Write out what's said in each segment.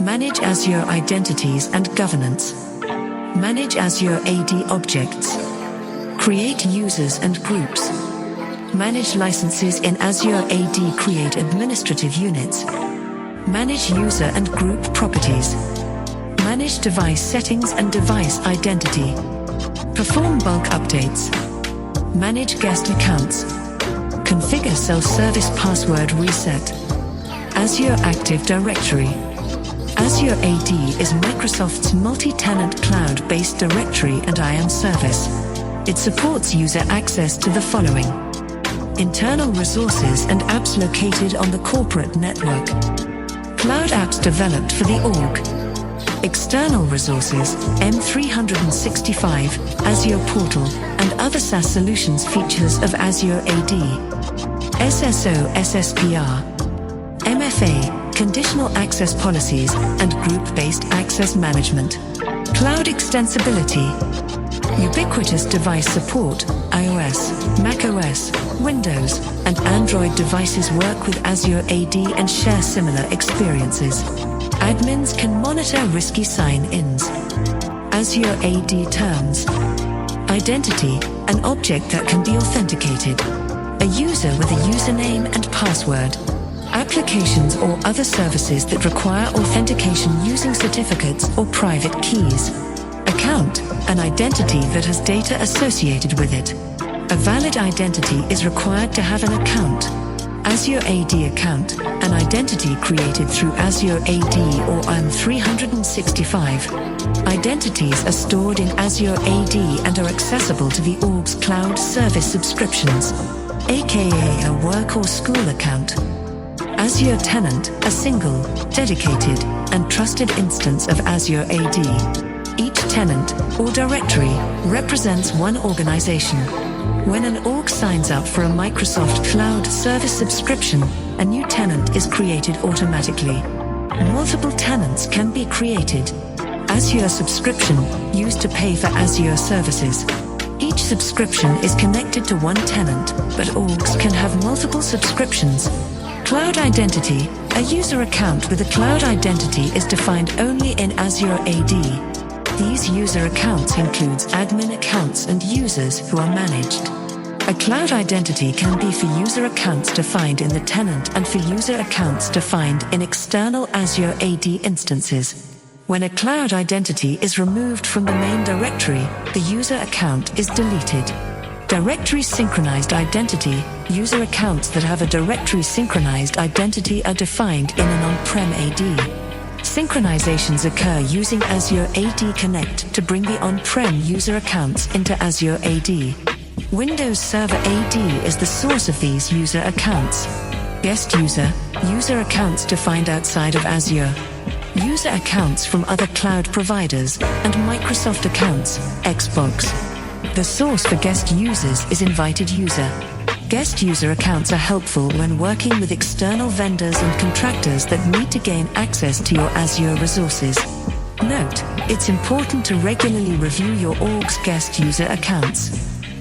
Manage Azure identities and governance. Manage Azure AD objects. Create users and groups. Manage licenses in Azure AD. Create administrative units. Manage user and group properties. Manage device settings and device identity. Perform bulk updates. Manage guest accounts. Configure self-service password reset. Azure Active Directory. Azure AD is Microsoft's multi-tenant cloud-based directory and IAM service. It supports user access to the following: internal resources and apps located on the corporate network. Cloud apps developed for the org. External resources, M365, Azure Portal, and other SaaS solutions. Features of Azure AD: SSO, SSPR, MFA, conditional access policies, and group-based access management. Cloud extensibility. Ubiquitous device support. iOS, macOS, Windows, and Android devices work with Azure AD and share similar experiences. Admins can monitor risky sign-ins. Azure AD terms. Identity, an object that can be authenticated. A user with a username and password. Applications or other services that require authentication using certificates or private keys. Account, an identity that has data associated with it. A valid identity is required to have an account. Azure AD account, an identity created through Azure AD or M365. Identities are stored in Azure AD and are accessible to the org's cloud service subscriptions, aka a work or school account. Azure Tenant, a single, dedicated, and trusted instance of Azure AD. Each tenant, or directory, represents one organization. When an org signs up for a Microsoft Cloud Service subscription, a new tenant is created automatically. Multiple tenants can be created. Azure subscription, used to pay for Azure services. Each subscription is connected to one tenant, but orgs can have multiple subscriptions. Cloud identity, a user account with a cloud identity is defined only in Azure AD. These user accounts includes admin accounts and users who are managed. A cloud identity can be for user accounts defined in the tenant and for user accounts defined in external Azure AD instances. When a cloud identity is removed from the main directory, the user account is deleted. Directory synchronized identity, user accounts that have a directory synchronized identity are defined in an on-prem AD. Synchronizations occur using Azure AD Connect to bring the on-prem user accounts into Azure AD. Windows Server AD is the source of these user accounts. Guest user, user accounts defined outside of Azure. User accounts from other cloud providers, and Microsoft accounts, Xbox. The source for guest users is invited user. Guest user accounts are helpful when working with external vendors and contractors that need to gain access to your Azure resources. Note, it's important to regularly review your org's guest user accounts.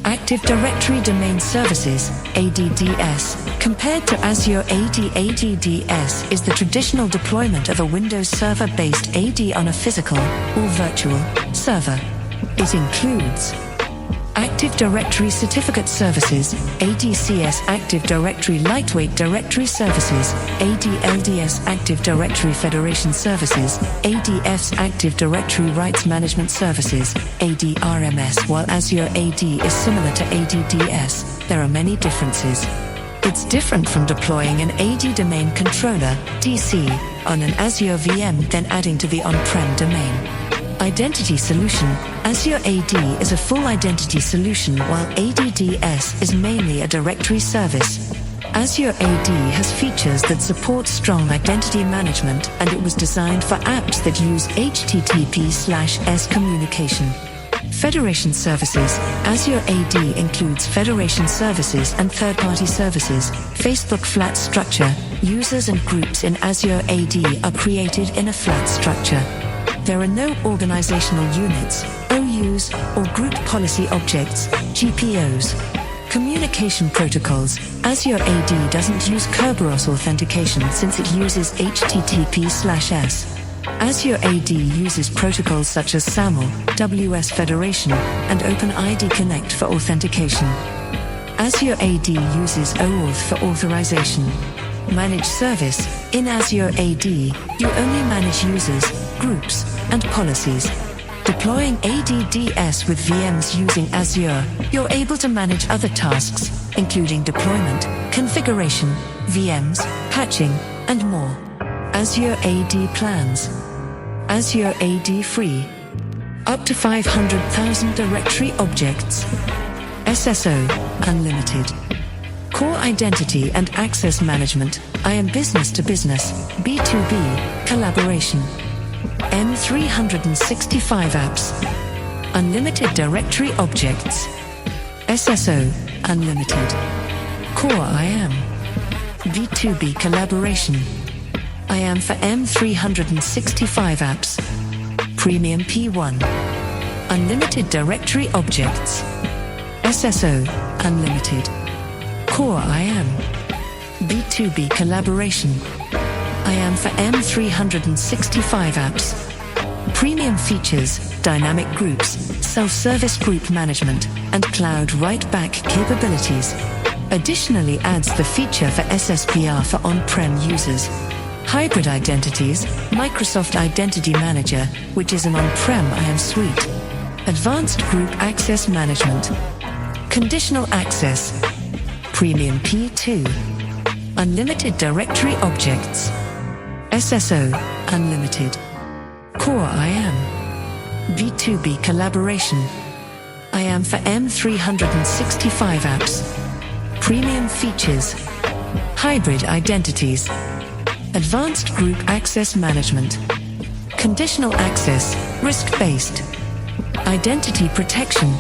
Active Directory Domain Services, ADDS, compared to Azure AD. ADDS is the traditional deployment of a Windows Server-based AD on a physical, or virtual, server. It includes Active Directory Certificate Services, ADCS Active Directory Lightweight Directory Services, ADLDS Active Directory Federation Services, ADF's Active Directory Rights Management Services, ADRMS. While Azure AD is similar to ADDS, there are many differences. It's different from deploying an AD Domain Controller, DC, on an Azure VM then adding to the on-prem domain. Identity Solution. Azure AD is a full identity solution while ADDS is mainly a directory service. Azure AD has features that support strong identity management, and it was designed for apps that use HTTP/S communication. Federation Services. Azure AD includes federation services and third-party services. Facebook Flat Structure. Users and groups in Azure AD are created in a flat structure. There are no organizational units, OUs, or group policy objects, GPOs. Communication protocols. Azure AD doesn't use Kerberos authentication since it uses HTTP/S. Azure AD uses protocols such as SAML, WS Federation, and OpenID Connect for authentication. Azure AD uses OAuth for authorization. Manage service. In Azure AD, you only manage users, groups, and policies. Deploying ADDS with VMs using Azure, you're able to manage other tasks, including deployment, configuration, VMs, patching, and more. Azure AD plans. Azure AD free. Up to 500,000 directory objects. SSO, unlimited. Core identity and access management, IAM business to business, B2B, collaboration. M365 apps. Unlimited directory objects. SSO, unlimited. Core IAM. B2B collaboration. IAM for M365 apps. Premium P1. Unlimited directory objects. SSO, unlimited. Core IAM. B2B collaboration. IAM for M365 apps. Premium features, dynamic groups, self-service group management, and cloud write-back capabilities. Additionally adds the feature for SSPR for on-prem users. Hybrid identities, Microsoft Identity Manager, which is an on-prem IAM suite. Advanced group access management. Conditional access. Premium P2. Unlimited directory objects. SSO, unlimited. Core IAM. B2B collaboration. IAM for M365 apps. Premium features. Hybrid identities. Advanced group access management. Conditional access, risk-based. Identity protection.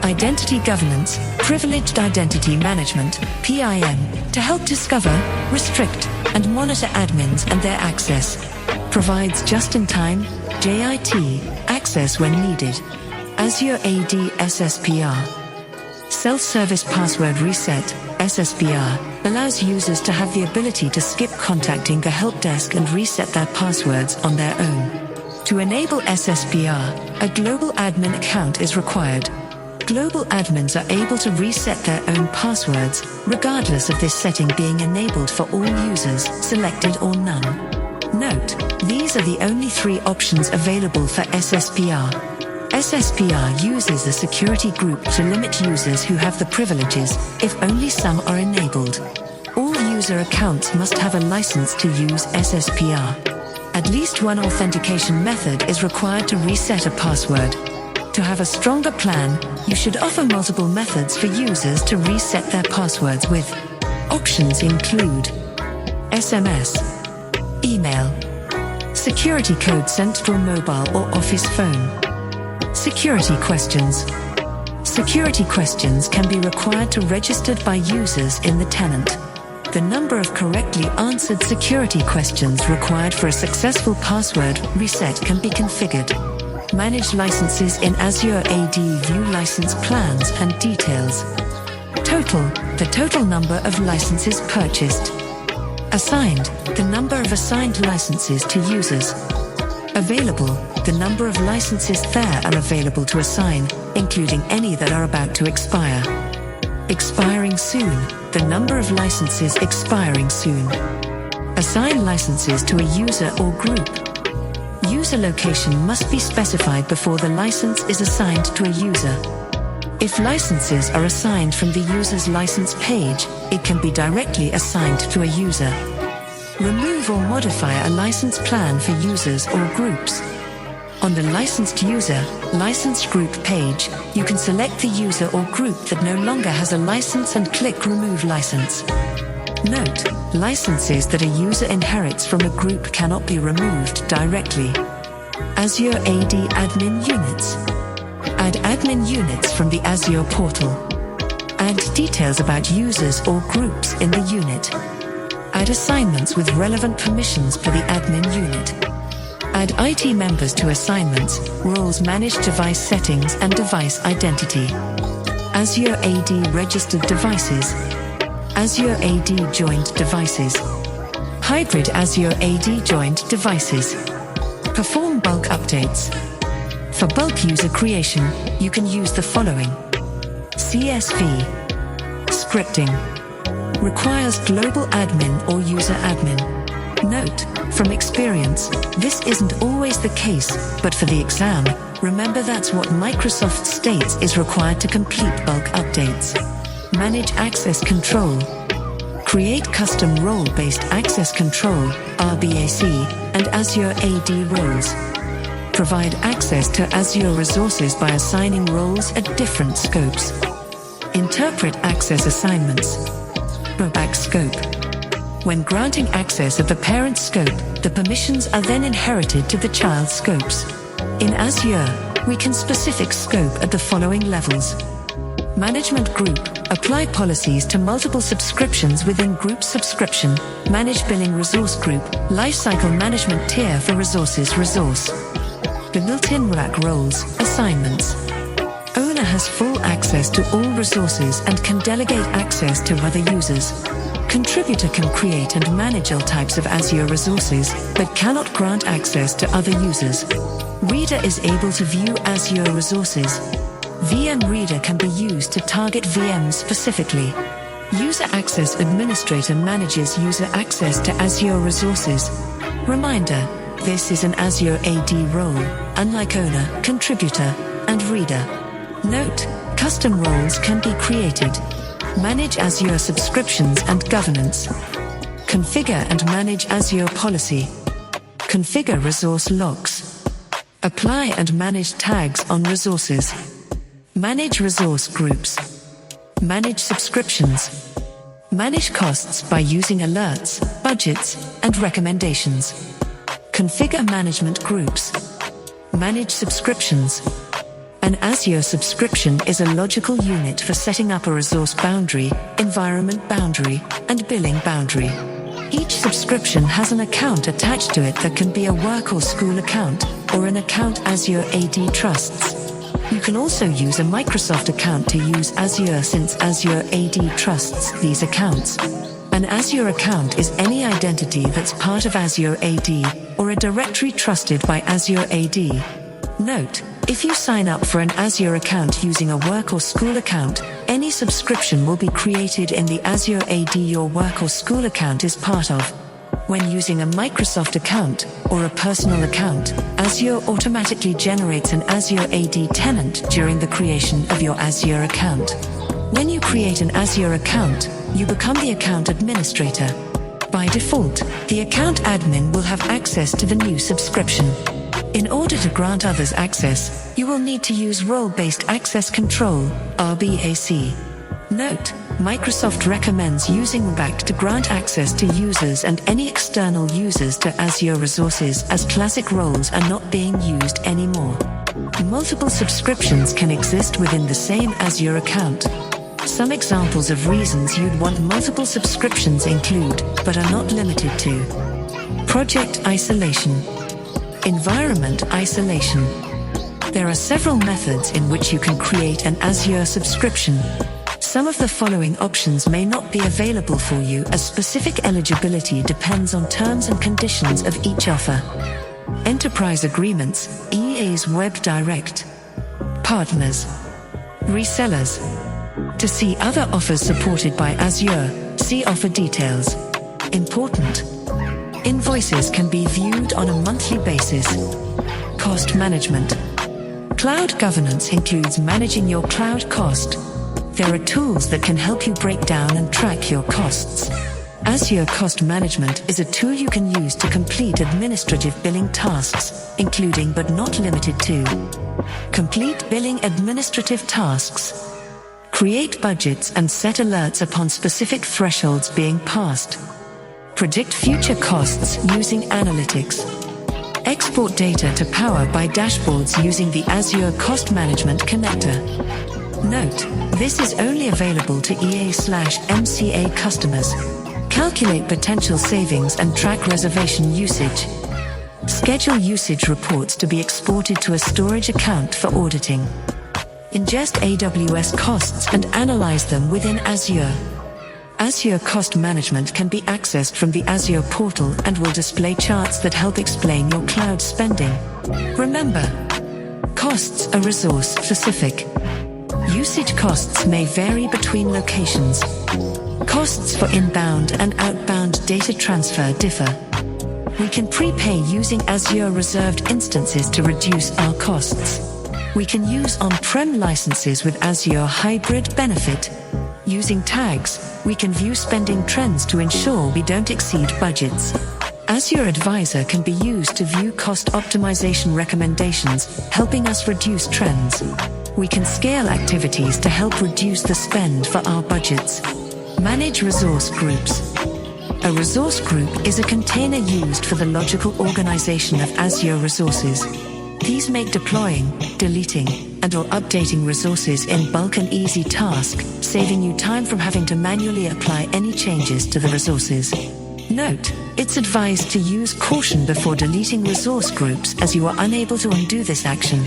Identity governance, privileged identity management, PIM, to help discover, restrict, and monitor admins and their access. Provides just-in-time, JIT, access when needed. Azure AD SSPR. Self-service password reset, SSPR, allows users to have the ability to skip contacting the help desk and reset their passwords on their own. To enable SSPR, a global admin account is required. Global admins are able to reset their own passwords, regardless of this setting being enabled for all users, selected or none. Note, these are the only 3 options available for SSPR. SSPR uses a security group to limit users who have the privileges, if only some are enabled. All user accounts must have a license to use SSPR. At least one authentication method is required to reset a password. To have a stronger plan, you should offer multiple methods for users to reset their passwords with. Options include SMS, email, security code sent through mobile or office phone. Security questions. Security questions can be required to registered by users in the tenant. The number of correctly answered security questions required for a successful password reset can be configured. Manage licenses in Azure AD. View license plans and details. Total, the total number of licenses purchased. Assigned, the number of assigned licenses to users. Available, the number of licenses there are available to assign, including any that are about to expire. Expiring soon, the number of licenses expiring soon. Assign licenses to a user or group. User location must be specified before the license is assigned to a user. If licenses are assigned from the user's license page, it can be directly assigned to a user. Remove or modify a license plan for users or groups. On the licensed user, licensed group page, you can select the user or group that no longer has a license and click Remove License. Note, licenses that a user inherits from a group cannot be removed directly. Azure AD Admin Units. Add admin units from the Azure portal. Add details about users or groups in the unit. Add assignments with relevant permissions for the admin unit. Add IT members to assignments, roles, manage device settings and device identity. Azure AD registered devices. Azure AD joined devices. Hybrid Azure AD joined devices. Perform bulk updates. For bulk user creation, you can use the following. CSV. Scripting. Requires global admin or user admin. Note, from experience, this isn't always the case, but for the exam, remember that's what Microsoft states is required to complete bulk updates. Manage access control. Create custom role-based access control, RBAC, and Azure AD roles. Provide access to Azure resources by assigning roles at different scopes. Interpret access assignments. Back scope. When granting access of the parent scope, the permissions are then inherited to the child scopes. In Azure, we can specific scope at the following levels. Management group. Apply policies to multiple subscriptions within group subscription. Manage billing resource group. Lifecycle management tier for resources resource. The built-in rack roles, assignments. Owner has full access to all resources and can delegate access to other users. Contributor can create and manage all types of Azure resources, but cannot grant access to other users. Reader is able to view Azure resources. VM Reader can be used to target VMs specifically. User Access Administrator manages user access to Azure resources. Reminder, this is an Azure AD role, unlike Owner, Contributor, and Reader. Note, custom roles can be created. Manage Azure subscriptions and governance. Configure and manage Azure policy. Configure resource locks. Apply and manage tags on resources. Manage resource groups. Manage subscriptions. Manage costs by using alerts, budgets, and recommendations. Configure management groups. Manage subscriptions. An Azure subscription is a logical unit for setting up a resource boundary, environment boundary, and billing boundary. Each subscription has an account attached to it that can be a work or school account, or an account Azure AD trusts. You can also use a Microsoft account to use Azure since Azure AD trusts these accounts. An Azure account is any identity that's part of Azure AD, or a directory trusted by Azure AD. Note, if you sign up for an Azure account using a work or school account, any subscription will be created in the Azure AD your work or school account is part of. When using a Microsoft account, or a personal account, Azure automatically generates an Azure AD tenant during the creation of your Azure account. When you create an Azure account, you become the account administrator. By default, the account admin will have access to the new subscription. In order to grant others access, you will need to use role-based access control, RBAC. Note, Microsoft recommends using RBAC to grant access to users and any external users to Azure resources, as classic roles are not being used anymore. Multiple subscriptions can exist within the same Azure account. Some examples of reasons you'd want multiple subscriptions include, but are not limited to: project isolation, environment isolation. There are several methods in which you can create an Azure subscription. Some of the following options may not be available for you, as specific eligibility depends on terms and conditions of each offer. Enterprise agreements, EA's Web Direct. Partners. Resellers. To see other offers supported by Azure, see offer details. Important. Invoices can be viewed on a monthly basis. Cost management. Cloud governance includes managing your cloud cost. There are tools that can help you break down and track your costs. Azure Cost Management is a tool you can use to complete administrative billing tasks, including but not limited to: complete billing administrative tasks, create budgets and set alerts upon specific thresholds being passed, predict future costs using analytics, export data to Power BI dashboards using the Azure Cost Management connector. Note, this is only available to EA/MCA customers. Calculate potential savings and track reservation usage. Schedule usage reports to be exported to a storage account for auditing. Ingest AWS costs and analyze them within Azure. Azure Cost Management can be accessed from the Azure portal and will display charts that help explain your cloud spending. Remember, costs are resource-specific. Usage costs may vary between locations. Costs for inbound and outbound data transfer differ. We can prepay using Azure reserved instances to reduce our costs. We can use on-prem licenses with Azure Hybrid Benefit. Using tags, we can view spending trends to ensure we don't exceed budgets. Azure Advisor can be used to view cost optimization recommendations, helping us reduce trends. We can scale activities to help reduce the spend for our budgets. Manage resource groups. A resource group is a container used for the logical organization of Azure resources. These make deploying, deleting, and/or updating resources in bulk an easy task, saving you time from having to manually apply any changes to the resources. Note, it's advised to use caution before deleting resource groups as you are unable to undo this action.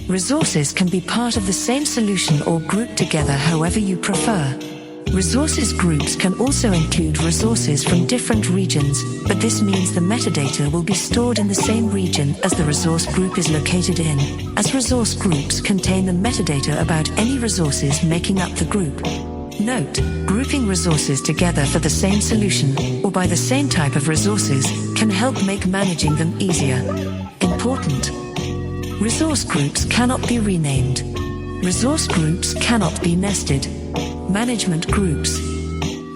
Resources can be part of the same solution or grouped together however you prefer. Resources groups can also include resources from different regions, but this means the metadata will be stored in the same region as the resource group is located in, as resource groups contain the metadata about any resources making up the group. Note, grouping resources together for the same solution, or by the same type of resources, can help make managing them easier. Important. Resource groups cannot be renamed. Resource groups cannot be nested. Management groups.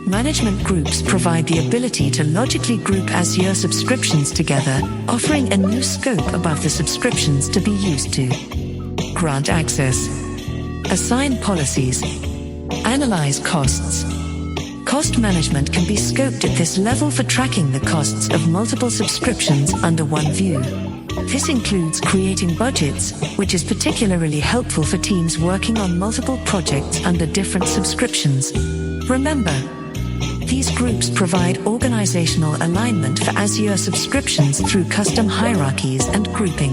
Management groups provide the ability to logically group Azure subscriptions together, offering a new scope above the subscriptions to be used to. Grant access. Assign policies. Analyze costs. Cost management can be scoped at this level for tracking the costs of multiple subscriptions under one view. This includes creating budgets, which is particularly helpful for teams working on multiple projects under different subscriptions. Remember, these groups provide organizational alignment for Azure subscriptions through custom hierarchies and grouping.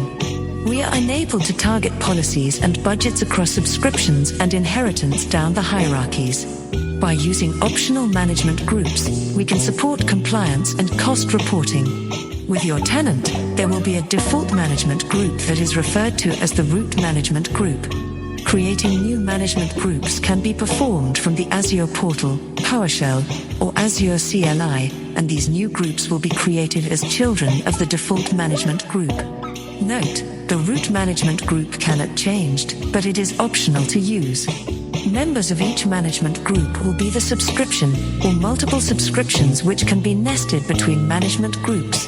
We are enabled to target policies and budgets across subscriptions and inheritance down the hierarchies. By using optional management groups, we can support compliance and cost reporting. With your tenant, there will be a default management group that is referred to as the root management group. Creating new management groups can be performed from the Azure portal, PowerShell, or Azure CLI, and these new groups will be created as children of the default management group. Note, the root management group cannot changed, but it is optional to use. Members of each management group will be the subscription or multiple subscriptions which can be nested between management groups.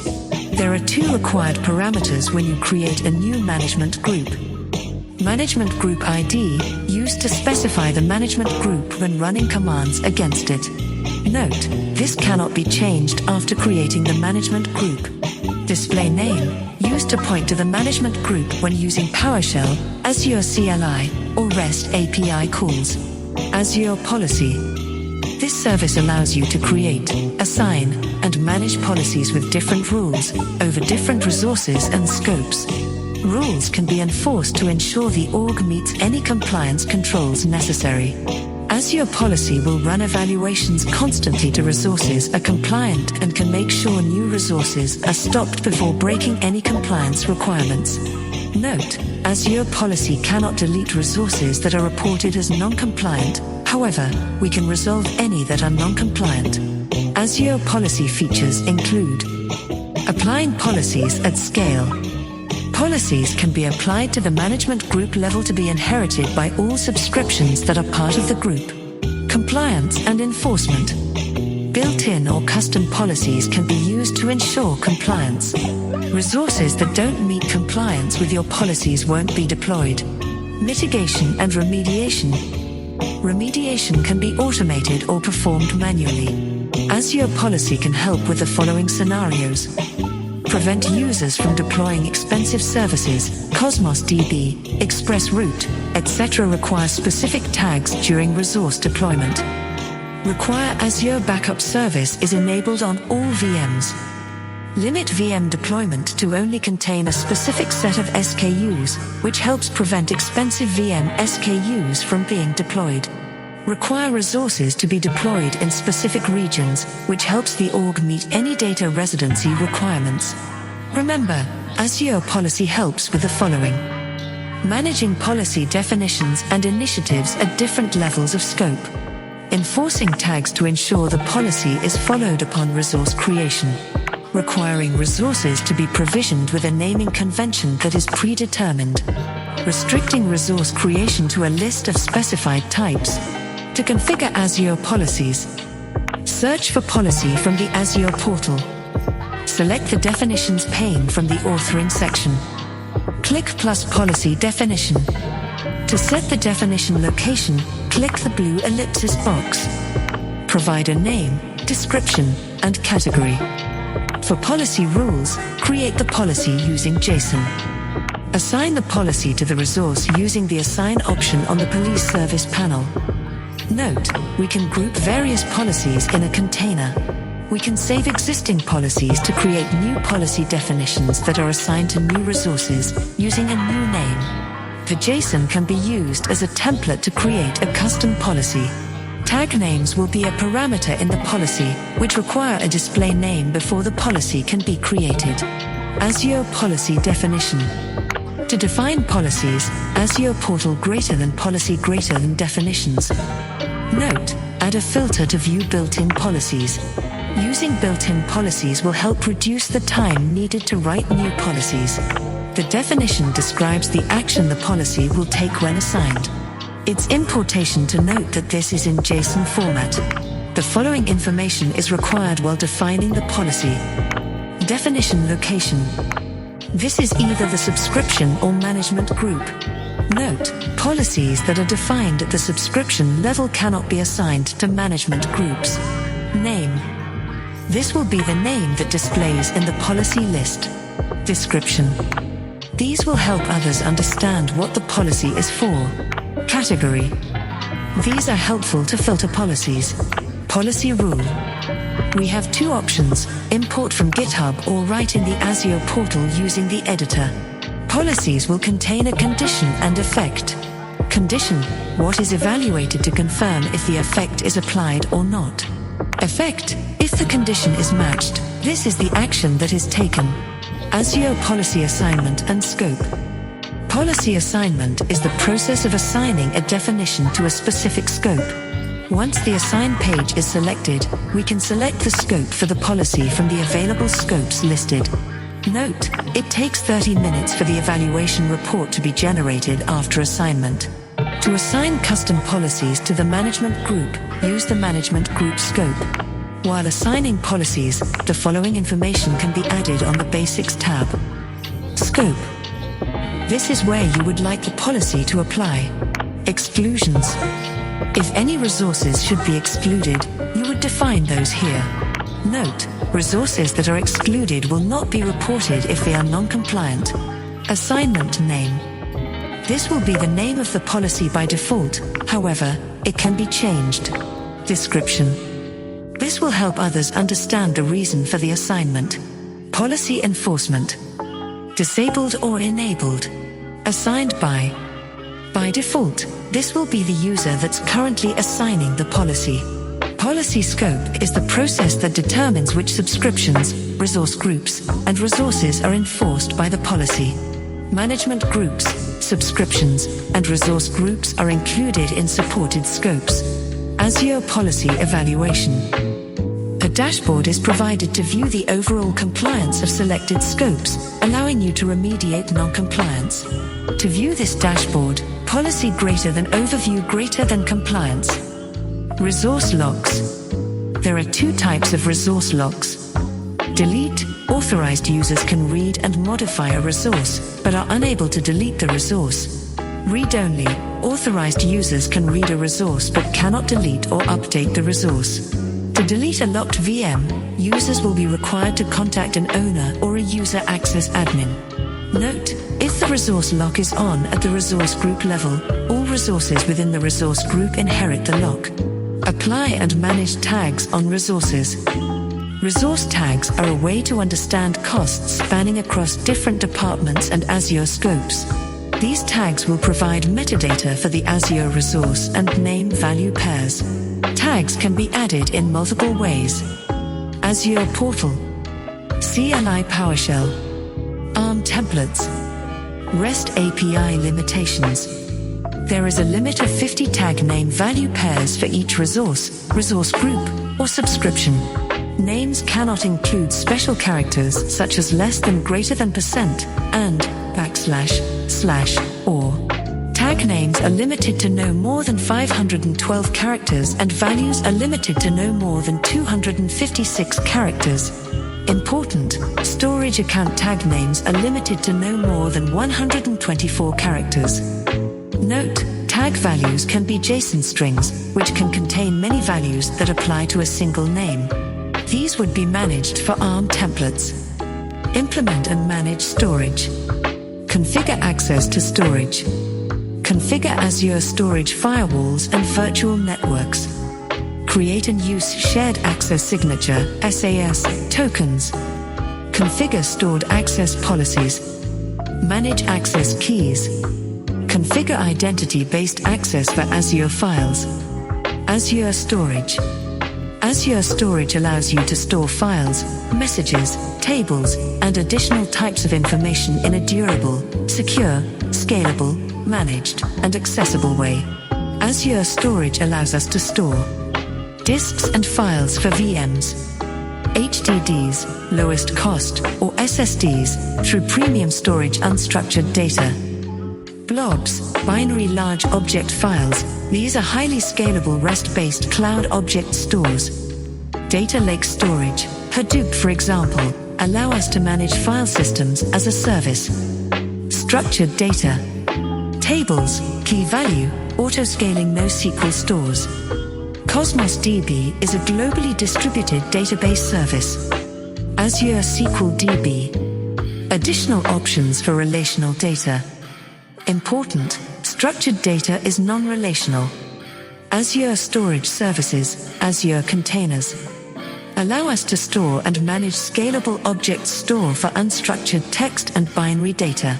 There are two required parameters when you create a new management group. Management Group ID, used to specify the management group when running commands against it. Note, this cannot be changed after creating the management group. Display name, used to point to the management group when using PowerShell, Azure CLI, or REST API calls. Azure Policy. This service allows you to create, assign, and manage policies with different rules over different resources and scopes. Rules can be enforced to ensure the org meets any compliance controls necessary. Azure Policy will run evaluations constantly to resources are compliant and can make sure new resources are stopped before breaking any compliance requirements. Note, Azure Policy cannot delete resources that are reported as non-compliant. However, we can resolve any that are non-compliant. Azure Policy features include applying policies at scale. Policies can be applied to the management group level to be inherited by all subscriptions that are part of the group. Compliance and enforcement. Built-in or custom policies can be used to ensure compliance. Resources that don't meet compliance with your policies won't be deployed. Mitigation and remediation. Remediation can be automated or performed manually. Azure Policy can help with the following scenarios. Prevent users from deploying expensive services, Cosmos DB, Express Route, etc. Require specific tags during resource deployment. Require Azure Backup Service is enabled on all VMs. Limit VM deployment to only contain a specific set of SKUs, which helps prevent expensive VM SKUs from being deployed. require resources to be deployed in specific regions, which helps the org meet any data residency requirements. Remember, Azure policy helps with the following: managing policy definitions and initiatives at different levels of scope, enforcing tags to ensure the policy is followed upon resource creation, requiring resources to be provisioned with a naming convention that is predetermined, restricting resource creation to a list of specified types. To configure Azure policies, search for policy from the Azure portal. Select the Definitions pane from the Authoring section. Click plus Policy Definition. To set the definition location, click the blue ellipsis box. Provide a name, description, and category. For policy rules, create the policy using JSON. Assign the policy to the resource using the Assign option on the Police Service panel. Note, we can group various policies in a container. We can save existing policies to create new policy definitions that are assigned to new resources using a new name. The JSON can be used as a template to create a custom policy. Tag names will be a parameter in the policy, which require a display name before the policy can be created. Azure Policy Definition. To define policies, Azure Portal greater than policy greater than definitions. Note, add a filter to view built-in policies. Using built-in policies will help reduce the time needed to write new policies. The definition describes the action the policy will take when assigned. It's important to note that this is in JSON format. The following information is required while defining the policy. Definition location. This is either the subscription or management group. Note, policies that are defined at the subscription level cannot be assigned to management groups. Name. This will be the name that displays in the policy list. Description. These will help others understand what the policy is for. Category. These are helpful to filter policies. Policy rule. We have two options: import from GitHub or write in the Azure portal using the editor. Policies will contain a condition and effect. Condition: what is evaluated to confirm if the effect is applied or not. Effect: if the condition is matched, this is the action that is taken. Azure policy assignment and scope. Policy assignment is the process of assigning a definition to a specific scope. Once the Assign page is selected, we can select the scope for the policy from the available scopes listed. Note, it takes 30 minutes for the evaluation report to be generated after assignment. To assign custom policies to the management group, use the management group scope. While assigning policies, the following information can be added on the Basics tab. Scope. This is where you would like the policy to apply. Exclusions. If any resources should be excluded, you would define those here. Note, resources that are excluded will not be reported if they are non-compliant. Assignment name. This will be the name of the policy by default, however, it can be changed. Description. This will help others understand the reason for the assignment. Policy enforcement. Disabled or enabled. Assigned by. By default, this will be the user that's currently assigning the policy. Policy scope is the process that determines which subscriptions, resource groups, and resources are enforced by the policy. Management groups, subscriptions, and resource groups are included in supported scopes. Azure Policy Evaluation. A dashboard is provided to view the overall compliance of selected scopes, allowing you to remediate non-compliance. To view this dashboard, policy greater than overview greater than compliance. Resource locks. There are two types of resource locks. Delete. Authorized users can read and modify a resource, but are unable to delete the resource. Read-only. Authorized users can read a resource but cannot delete or update the resource. To delete a locked VM, users will be required to contact an owner or a user access admin. Note, if the resource lock is on at the resource group level, all resources within the resource group inherit the lock. Apply and manage tags on resources. Resource tags are a way to understand costs spanning across different departments and Azure scopes. These tags will provide metadata for the Azure resource and name value pairs. Tags can be added in multiple ways. Azure Portal, CLI PowerShell, ARM templates, REST API limitations. There is a limit of 50 tag name value pairs for each resource group, or subscription. Names cannot include special characters such as less than, greater than %, and // or. Tag names are limited to no more than 512 characters and values are limited to no more than 256 characters. Important, storage account tag names are limited to no more than 124 characters. Note, tag values can be JSON strings, which can contain many values that apply to a single name. These would be managed for ARM templates. Implement and manage storage. Configure access to storage. Configure Azure storage firewalls and virtual networks. Create and use shared access signature (SAS) tokens. Configure stored access policies. Manage access keys. Configure identity-based access for Azure files. Azure Storage. Azure Storage allows you to store files, messages, tables, and additional types of information in a durable, secure, scalable, managed, and accessible way. Azure Storage allows us to store disks and files for VMs, HDDs, lowest cost, or SSDs, through premium storage unstructured data. Blobs, binary large object files, these are highly scalable REST-based cloud object stores. Data lake storage, Hadoop for example, allow us to manage file systems as a service. Structured data. Tables, key value, auto-scaling NoSQL stores. Cosmos DB is a globally distributed database service. Azure SQL DB. Additional options for relational data. Important, structured data is non-relational. Azure Storage Services, Azure Containers, allow us to store and manage scalable object store for unstructured text and binary data.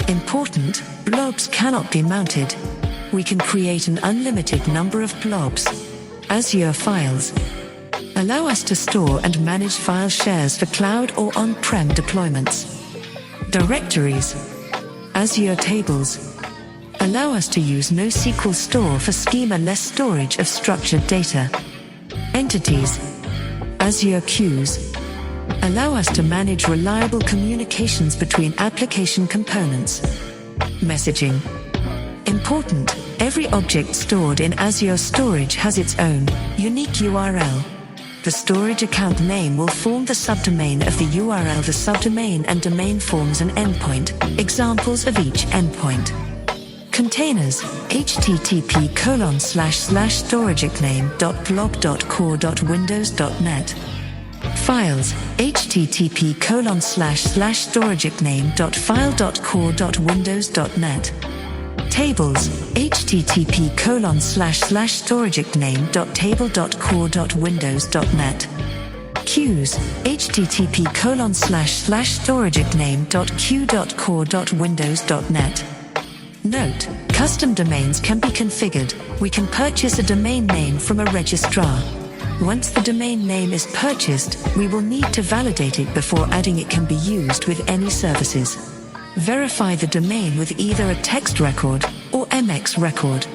Important, blobs cannot be mounted. We can create an unlimited number of blobs. Azure Files allow us to store and manage file shares for cloud or on-prem deployments. Directories. Azure Tables allow us to use NoSQL Store for schema-less storage of structured data. Entities. Azure Queues allow us to manage reliable communications between application components. Messaging. Important, every object stored in Azure Storage has its own unique URL. The storage account name will form the subdomain of the URL. The subdomain and domain forms an endpoint, examples of each endpoint. Containers, http://storageicname.blob.core.windows.net. Files, http://storageicname.file.core.windows.net. Tables, http://storageicname.table.core.windows.net. Queues, http://storageicname.queue.core.windows.net. Note, custom domains can be configured. We can purchase a domain name from a registrar. Once the domain name is purchased, we will need to validate it before adding it can be used with any services. Verify the domain with either a text record or MX record.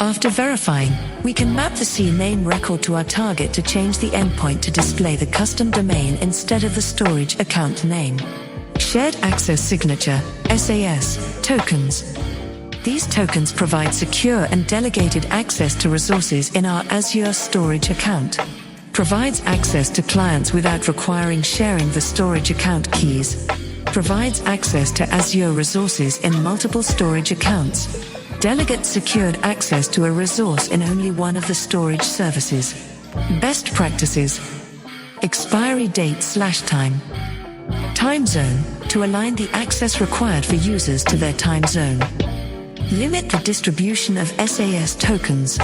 After verifying, we can map the CNAME record to our target to change the endpoint to display the custom domain instead of the storage account name. Shared Access Signature, SAS, tokens. These tokens provide secure and delegated access to resources in our Azure storage account. Provides access to clients without requiring sharing the storage account keys. Provides access to Azure resources in multiple storage accounts. Delegate secured access to a resource in only one of the storage services. Best practices. Expiry date/time. Time zone, to align the access required for users to their time zone. Limit the distribution of SAS tokens.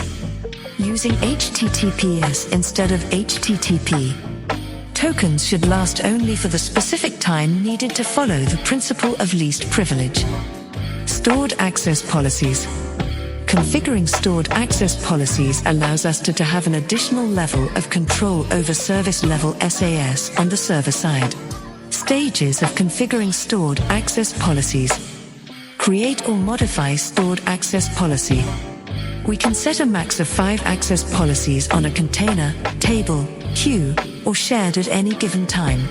Using HTTPS instead of HTTP. Tokens should last only for the specific time needed to follow the principle of least privilege. Stored access policies. Configuring stored access policies allows us to have an additional level of control over service level SAS on the server side. Stages of configuring stored access policies. Create or modify stored access policy. We can set a max of 5 access policies on a container, table, queue, or shared at any given time.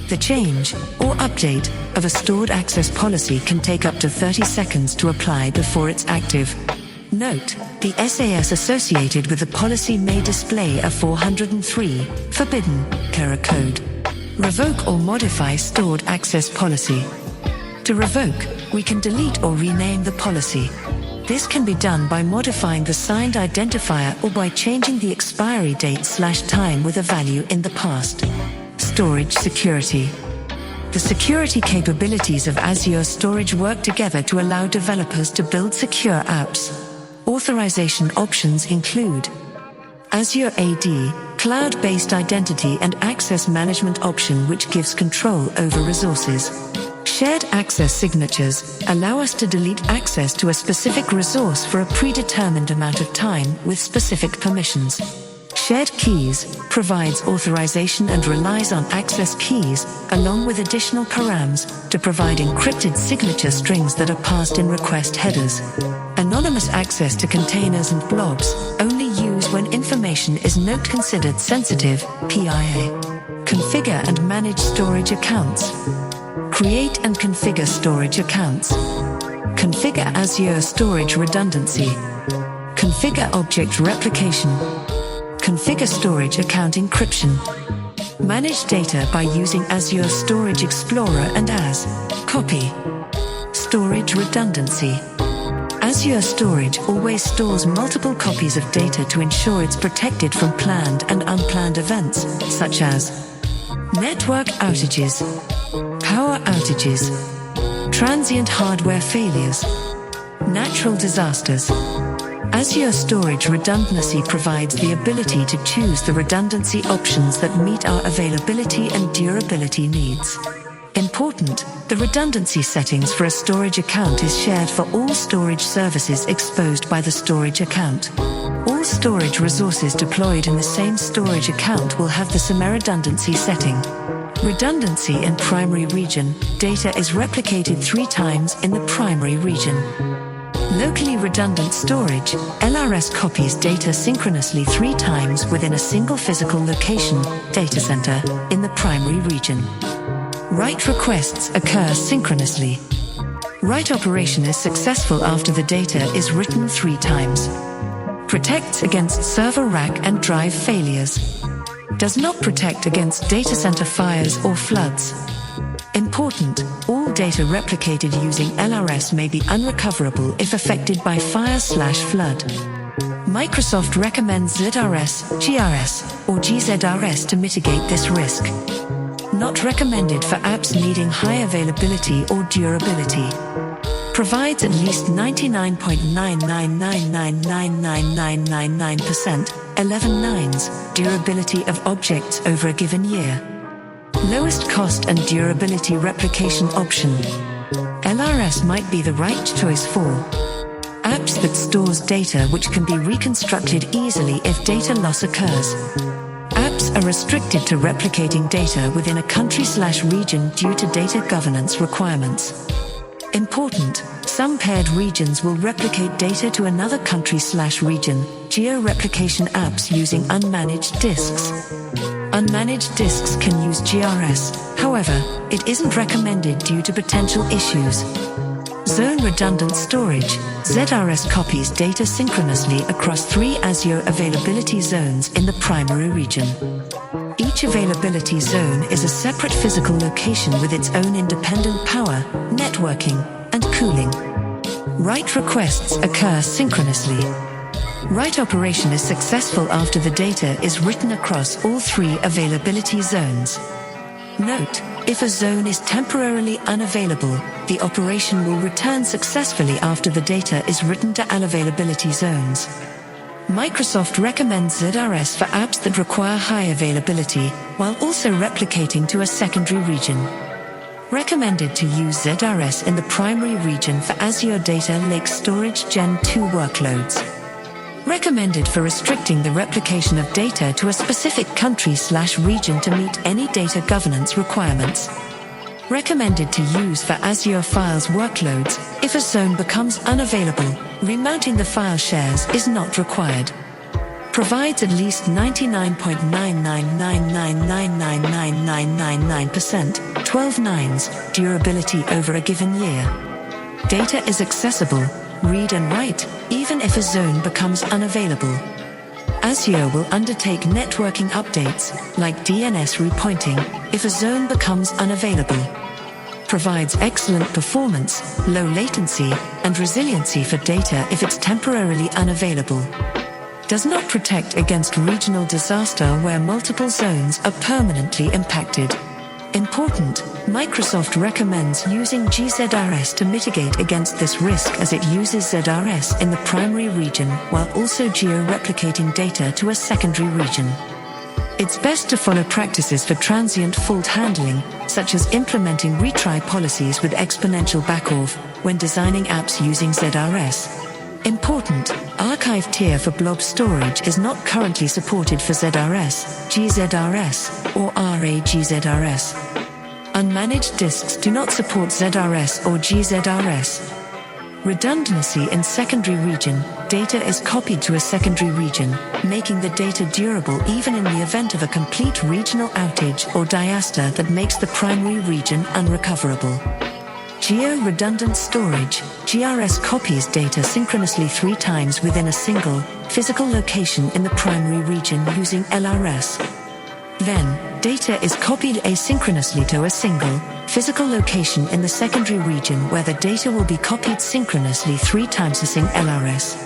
The change, or update, of a stored access policy can take up to 30 seconds to apply before it's active. Note, the SAS associated with the policy may display a 403, forbidden, error code. Revoke or modify stored access policy. To revoke, we can delete or rename the policy. This can be done by modifying the signed identifier or by changing the expiry date/time with a value in the past. Storage security. The security capabilities of Azure Storage work together to allow developers to build secure apps. Authorization options include Azure AD, cloud-based identity and access management option which gives control over resources. Shared access signatures allow us to delete access to a specific resource for a predetermined amount of time with specific permissions. Shared keys provides authorization and relies on access keys, along with additional params, to provide encrypted signature strings that are passed in request headers. Anonymous access to containers and blobs, only used when information is not considered sensitive, PIA. Configure and manage storage accounts. Create and configure storage accounts. Configure Azure Storage redundancy. Configure object replication. Configure storage account encryption. Manage data by using Azure Storage Explorer and copy. Storage redundancy. Azure Storage always stores multiple copies of data to ensure it's protected from planned and unplanned events, such as network outages, power outages, transient hardware failures, natural disasters. Azure Storage Redundancy provides the ability to choose the redundancy options that meet our availability and durability needs. Important, the redundancy settings for a storage account is shared for all storage services exposed by the storage account. All storage resources deployed in the same storage account will have the same redundancy setting. Redundancy in primary region, data is replicated 3 times in the primary region. Locally redundant storage, LRS copies data synchronously 3 times within a single physical location, data center, in the primary region. Write requests occur synchronously. Write operation is successful after the data is written 3 times. Protects against server rack and drive failures. Does not protect against data center fires or floods. Important, all data replicated using LRS may be unrecoverable if affected by fire/flood. Microsoft recommends ZRS, GRS, or GZRS to mitigate this risk. Not recommended for apps needing high availability or durability. Provides at least 99.999999999% 11 nines durability of objects over a given year. Lowest cost and durability replication option. LRS might be the right choice for apps that stores data which can be reconstructed easily if data loss occurs. Apps are restricted to replicating data within a country/region due to data governance requirements. Important, some paired regions will replicate data to another country/region, geo-replication apps using unmanaged disks. Unmanaged disks can use GRS, however, it isn't recommended due to potential issues. Zone redundant storage, ZRS copies data synchronously across 3 Azure availability zones in the primary region. Each availability zone is a separate physical location with its own independent power, networking, and cooling. Write requests occur synchronously. Write operation is successful after the data is written across all 3 availability zones. Note, if a zone is temporarily unavailable, the operation will return successfully after the data is written to unavailability zones. Microsoft recommends ZRS for apps that require high availability, while also replicating to a secondary region. Recommended to use ZRS in the primary region for Azure Data Lake Storage Gen 2 workloads. Recommended for restricting the replication of data to a specific country/region to meet any data governance requirements. Recommended to use for Azure Files workloads. If a zone becomes unavailable, remounting the file shares is not required. Provides at least 99.999999999% 12 nines durability over a given year. Data is accessible, read and write, even if a zone becomes unavailable. Azure will undertake networking updates, like DNS repointing, if a zone becomes unavailable. Provides excellent performance, low latency, and resiliency for data if it's temporarily unavailable. Does not protect against regional disaster where multiple zones are permanently impacted. Important, Microsoft recommends using GZRS to mitigate against this risk as it uses ZRS in the primary region while also geo-replicating data to a secondary region. It's best to follow practices for transient fault handling, such as implementing retry policies with exponential backoff when designing apps using ZRS. Important, archive tier for blob storage is not currently supported for ZRS, GZRS, or RAGZRS. Unmanaged disks do not support ZRS or GZRS. Redundancy in secondary region, data is copied to a secondary region, making the data durable even in the event of a complete regional outage or disaster that makes the primary region unrecoverable. Geo-redundant storage, GRS copies data synchronously 3 times within a single, physical location in the primary region using LRS. Then, data is copied asynchronously to a single, physical location in the secondary region where the data will be copied synchronously 3 times using LRS.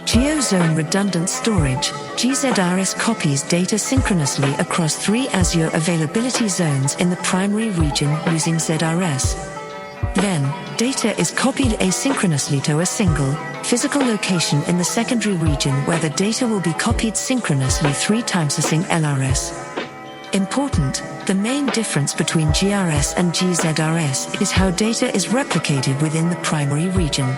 Geo-zone redundant storage, GZRS copies data synchronously across 3 Azure availability zones in the primary region using ZRS. Then, data is copied asynchronously to a single, physical location in the secondary region where the data will be copied synchronously 3 times using LRS. Important, the main difference between GRS and GZRS is how data is replicated within the primary region.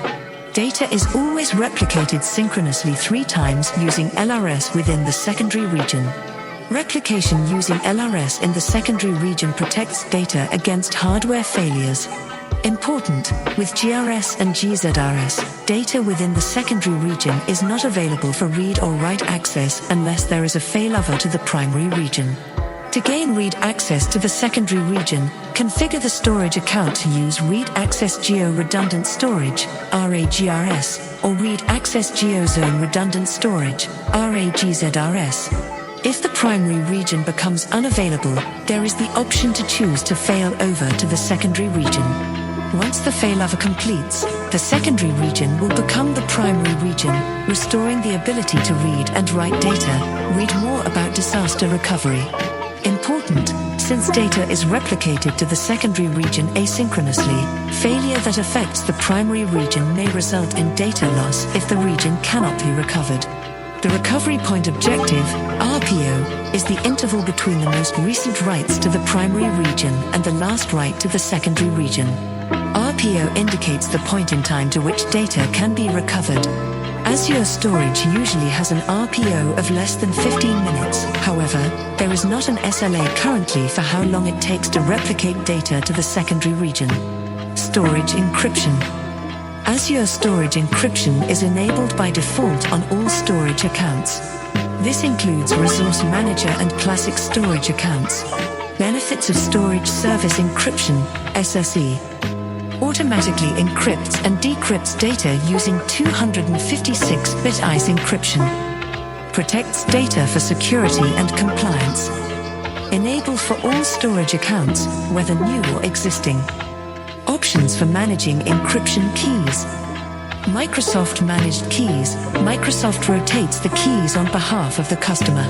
Data is always replicated synchronously 3 times using LRS within the secondary region. Replication using LRS in the secondary region protects data against hardware failures. Important, with GRS and GZRS, data within the secondary region is not available for read or write access unless there is a failover to the primary region. To gain read access to the secondary region, configure the storage account to use Read Access Geo Redundant Storage, RAGRS, or Read Access Geozone Redundant Storage, RAGZRS. If the primary region becomes unavailable, there is the option to choose to fail over to the secondary region. Once the failover completes, the secondary region will become the primary region, restoring the ability to read and write data. Read more about disaster recovery. Important, since data is replicated to the secondary region asynchronously, failure that affects the primary region may result in data loss if the region cannot be recovered. The recovery point objective, RPO, is the interval between the most recent writes to the primary region and the last write to the secondary region. RPO indicates the point in time to which data can be recovered. Azure Storage usually has an RPO of less than 15 minutes. However, there is not an SLA currently for how long it takes to replicate data to the secondary region. Storage encryption. Azure Storage encryption is enabled by default on all storage accounts. This includes Resource Manager and Classic Storage accounts. Benefits of Storage Service Encryption, SSE. Automatically encrypts and decrypts data using 256-bit ICE encryption. Protects data for security and compliance. Enable for all storage accounts, whether new or existing. Options for managing encryption keys. Microsoft Managed Keys. Microsoft rotates the keys on behalf of the customer.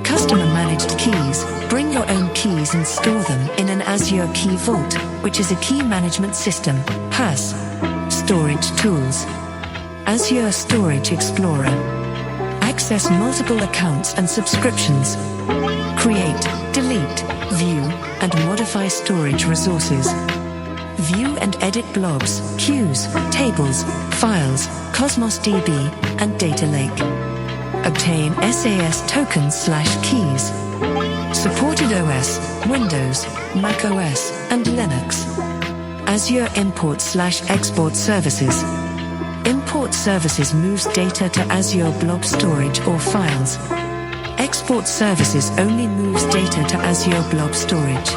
Customer Managed Keys. Bring your own keys and store them in an Azure Key Vault, which is a key management system, PaaS. Storage tools. Azure Storage Explorer. Access multiple accounts and subscriptions. Create, delete, view, and modify storage resources. View and edit blobs, queues, tables, files, Cosmos DB, and Data Lake. Obtain SAS tokens/keys. Supported OS, Windows, Mac OS, and Linux. Azure import/export services. Import services moves data to Azure blob storage or files. Export services only moves data to Azure blob storage.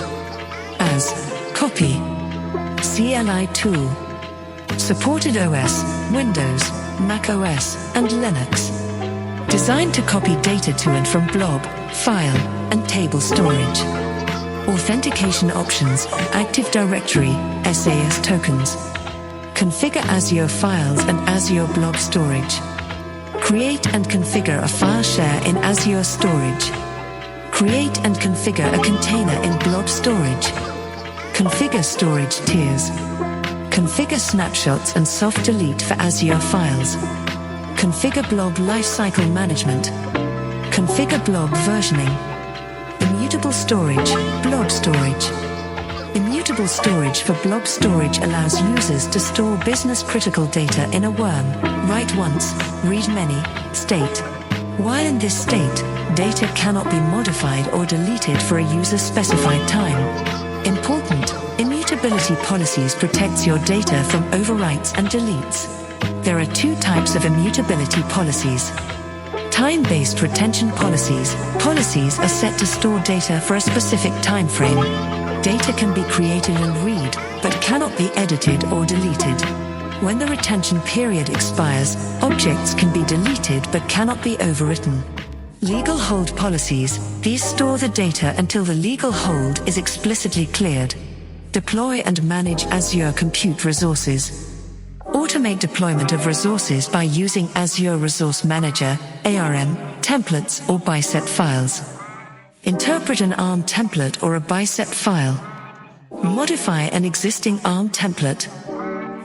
As copy. CLI tool. Supported OS, Windows, Mac OS, and Linux. Designed to copy data to and from blob, file, and table storage. Authentication options, Active Directory, SAS tokens. Configure Azure files and Azure blob storage. Create and configure a file share in Azure storage. Create and configure a container in blob storage. Configure storage tiers. Configure snapshots and soft delete for Azure files. Configure blob lifecycle management. Configure blob versioning. Immutable storage, blob storage. Immutable storage for blob storage allows users to store business-critical data in a worm, write once, read many, state. While in this state, data cannot be modified or deleted for a user-specified time. Important, immutability policies protects your data from overwrites and deletes. There are two types of immutability policies. Time-based retention policies. Policies are set to store data for a specific time frame. Data can be created and read, but cannot be edited or deleted. When the retention period expires, objects can be deleted but cannot be overwritten. Legal hold policies. These store the data until the legal hold is explicitly cleared. Deploy and manage Azure compute resources. Automate deployment of resources by using Azure Resource Manager, ARM, templates or Bicep files. Interpret an ARM template or a Bicep file. Modify an existing ARM template.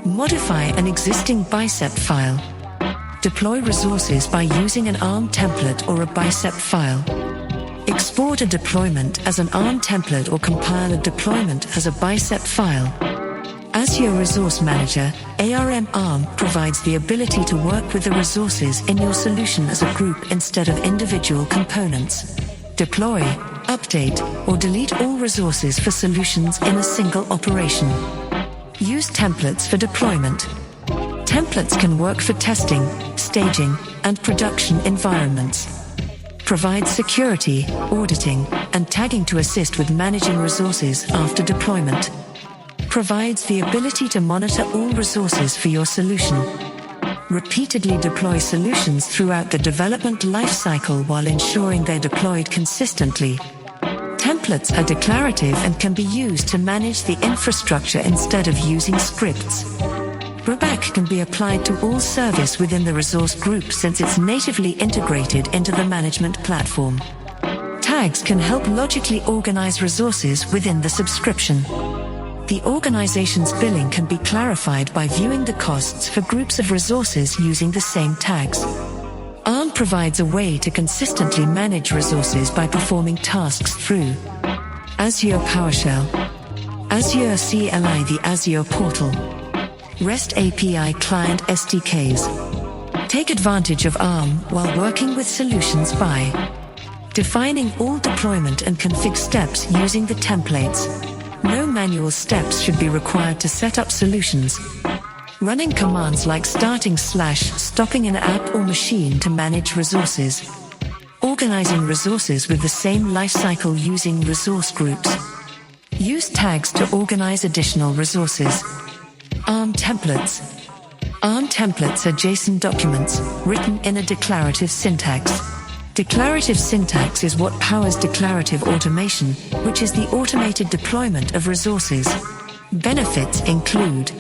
Modify an existing Bicep file. Deploy resources by using an ARM template or a Bicep file. Export a deployment as an ARM template or compile a deployment as a Bicep file. Azure Resource Manager, ARM provides the ability to work with the resources in your solution as a group instead of individual components. Deploy, update, or delete all resources for solutions in a single operation. Use templates for deployment. Templates can work for testing, staging, and production environments. Provide security, auditing, and tagging to assist with managing resources after deployment. Provides the ability to monitor all resources for your solution. Repeatedly deploy solutions throughout the development lifecycle while ensuring they're deployed consistently. Templates are declarative and can be used to manage the infrastructure instead of using scripts. Rollback can be applied to all service within the resource group since it's natively integrated into the management platform. Tags can help logically organize resources within the subscription. The organization's billing can be clarified by viewing the costs for groups of resources using the same tags. ARM provides a way to consistently manage resources by performing tasks through Azure PowerShell, Azure CLI, the Azure portal, REST API client SDKs. Take advantage of ARM while working with solutions by defining all deployment and config steps using the templates. No manual steps should be required to set up solutions. Running commands like starting/stopping an app or machine to manage resources. Organizing resources with the same lifecycle using resource groups. Use tags to organize additional resources. ARM templates. ARM templates are JSON documents written in a declarative syntax. Declarative syntax is what powers declarative automation, which is the automated deployment of resources. Benefits include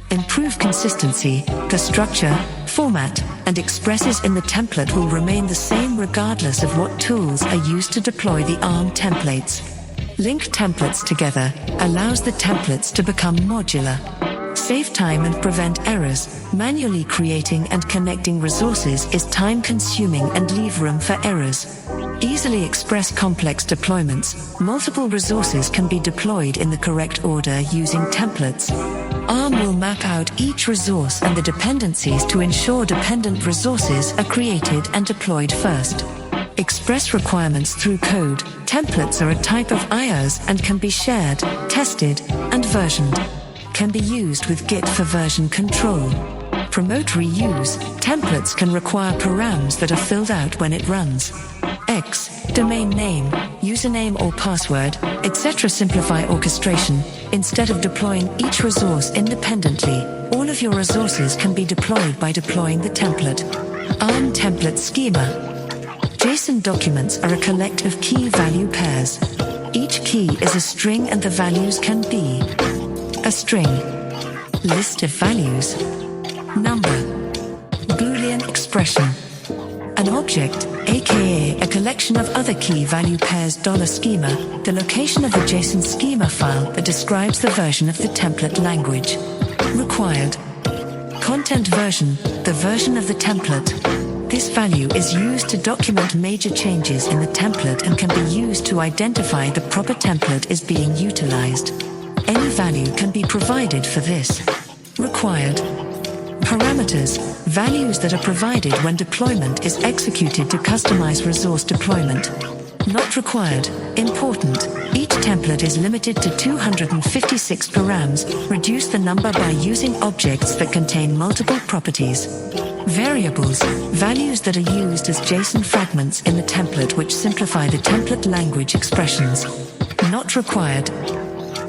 improved consistency. The structure, format, and expresses in the template will remain the same regardless of what tools are used to deploy the ARM templates. Link templates together allows the templates to become modular. Save time and prevent errors. Manually creating and connecting resources is time-consuming and leave room for errors. Easily express complex deployments. Multiple resources can be deployed in the correct order using templates. ARM will map out each resource and the dependencies to ensure dependent resources are created and deployed first. Express requirements through code. Templates are a type of IOs and can be shared, tested, and versioned. Can be used with Git for version control. Promote reuse. Templates can require params that are filled out when it runs. Domain name, username or password, etc. Simplify orchestration. Instead of deploying each resource independently, all of your resources can be deployed by deploying the template. ARM template schema. JSON documents are a collection of key value pairs. Each key is a string and the values can be a string, list of values, number, Boolean expression, an object, aka a collection of other key value pairs. $schema, the location of the JSON schema file that describes the version of the template language. Required. Content version, the version of the template. This value is used to document major changes in the template and can be used to identify the proper template is being utilized. Any value can be provided for this. Required. Parameters, values that are provided when deployment is executed to customize resource deployment. Not required. Important. Each template is limited to 256 params. Reduce the number by using objects that contain multiple properties. Variables, values that are used as JSON fragments in the template which simplify the template language expressions. Not required.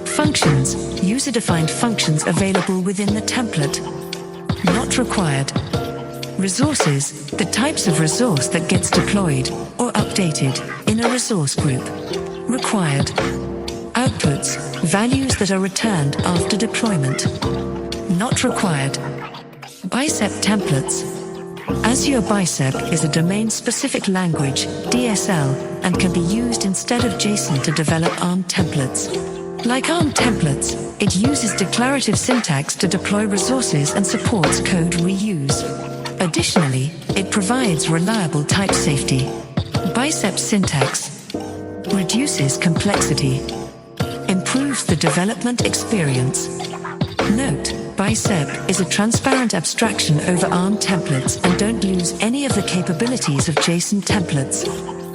Functions, user-defined functions available within the template. Not required. Resources, the types of resource that gets deployed or updated in a resource group. Required. Outputs, values that are returned after deployment. Not required. Bicep templates. Azure Bicep is a domain-specific language, DSL, and can be used instead of JSON to develop ARM templates. Like ARM templates, it uses declarative syntax to deploy resources and supports code reuse. Additionally, it provides reliable type safety. Bicep syntax reduces complexity, improves the development experience. Note, Bicep is a transparent abstraction over ARM templates and don't lose any of the capabilities of JSON templates.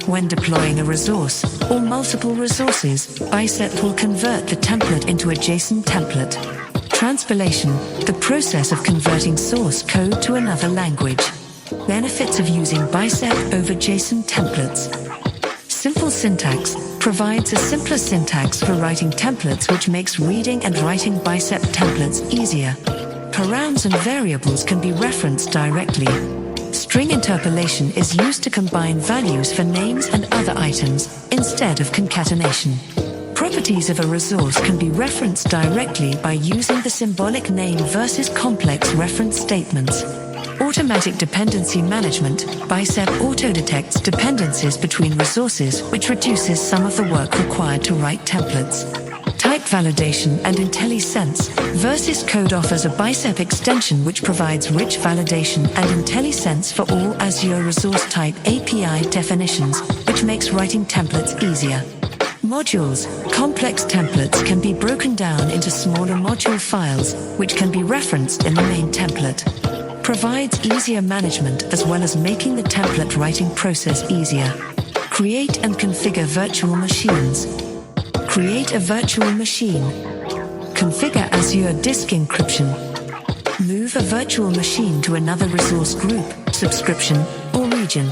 When deploying a resource, or multiple resources, Bicep will convert the template into a JSON template. Transpilation, the process of converting source code to another language. Benefits of using Bicep over JSON templates. Simple syntax provides a simpler syntax for writing templates which makes reading and writing Bicep templates easier. Params and variables can be referenced directly. String interpolation is used to combine values for names and other items, instead of concatenation. Properties of a resource can be referenced directly by using the symbolic name versus complex reference statements. Automatic dependency management. Bicep auto-detects dependencies between resources, which reduces some of the work required to write templates. Type validation and IntelliSense. Versus Code offers a Bicep extension which provides rich validation and IntelliSense for all Azure Resource Type API definitions, which makes writing templates easier. Modules. Complex templates can be broken down into smaller module files, which can be referenced in the main template. Provides easier management as well as making the template writing process easier. Create and configure virtual machines. Create a virtual machine. Configure Azure Disk Encryption. Move a virtual machine to another resource group, subscription, or region.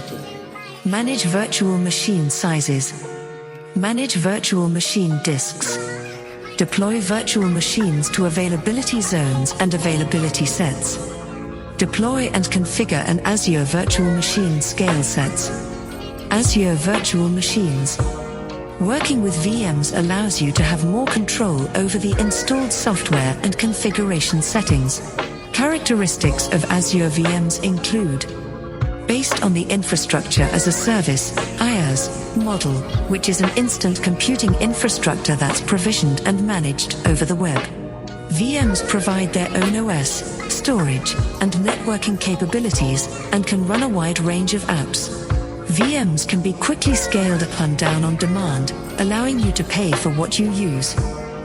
Manage virtual machine sizes. Manage virtual machine disks. Deploy virtual machines to availability zones and availability sets. Deploy and configure an Azure virtual machine scale sets. Azure virtual machines. Working with VMs allows you to have more control over the installed software and configuration settings. Characteristics of Azure VMs include: based on the infrastructure as a service, IaaS, model, which is an instant computing infrastructure that's provisioned and managed over the web. VMs provide their own OS, storage, and networking capabilities, and can run a wide range of apps. VMs can be quickly scaled up and down on demand, allowing you to pay for what you use.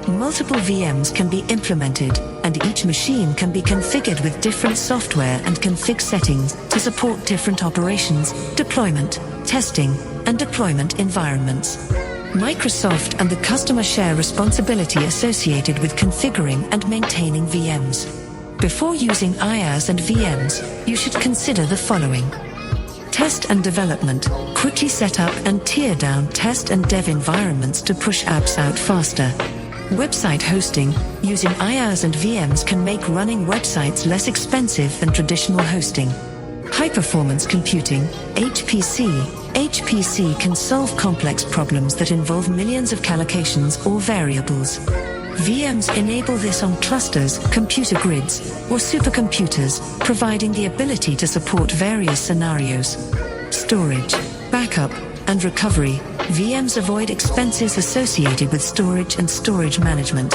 Multiple VMs can be implemented, and each machine can be configured with different software and config settings to support different operations, deployment, testing, and deployment environments. Microsoft and the customer share responsibility associated with configuring and maintaining VMs. Before using IaaS and VMs, you should consider the following. Test and development. Quickly set up and tear down test and dev environments to push apps out faster. Website hosting. Using IaaS and VMs can make running websites less expensive than traditional hosting. High-performance computing, HPC. HPC can solve complex problems that involve millions of calculations or variables. VMs enable this on clusters, computer grids, or supercomputers, providing the ability to support various scenarios. Storage, backup, and recovery. VMs avoid expenses associated with storage and storage management.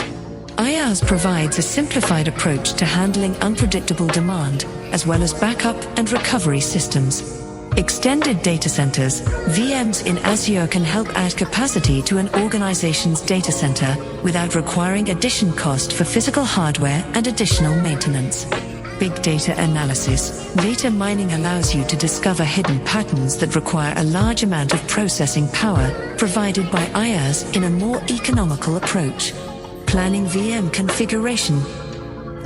IaaS provides a simplified approach to handling unpredictable demand, as well as backup and recovery systems. Extended data centers. VMs in Azure can help add capacity to an organization's data center without requiring additional cost for physical hardware and additional maintenance. Big data analysis. Data mining allows you to discover hidden patterns that require a large amount of processing power, provided by IaaS in a more economical approach. Planning VM configuration.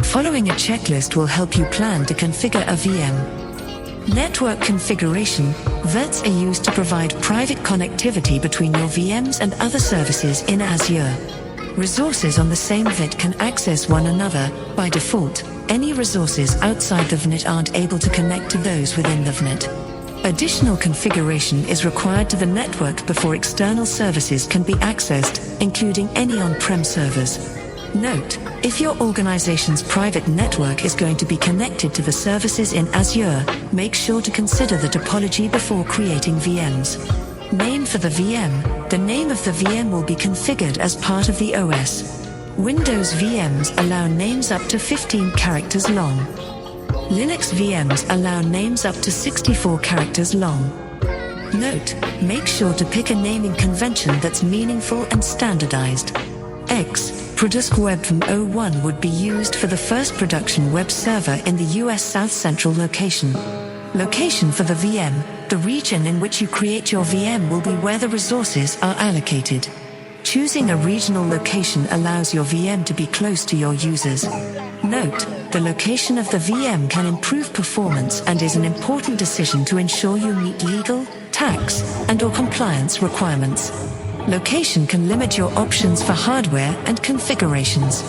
Following a checklist will help you plan to configure a VM. Network configuration. VERTs are used to provide private connectivity between your VMs and other services in Azure. Resources on the same VNet can access one another. By default, any resources outside the VNet aren't able to connect to those within the VNet. Additional configuration is required to the network before external services can be accessed, including any on-prem servers. Note: if your organization's private network is going to be connected to the services in Azure, make sure to consider the topology before creating VMs. Name for the VM. The name of the VM will be configured as part of the OS. Windows VMs allow names up to 15 characters long. Linux VMs allow names up to 64 characters long. Note: make sure to pick a naming convention that's meaningful and standardized. Produsk Web from 01 would be used for the first production web server in the US South Central location. Location for the VM. The region in which you create your VM will be where the resources are allocated. Choosing a regional location allows your VM to be close to your users. Note: the location of the VM can improve performance and is an important decision to ensure you meet legal, tax, and/or compliance requirements. Location can limit your options for hardware and configurations.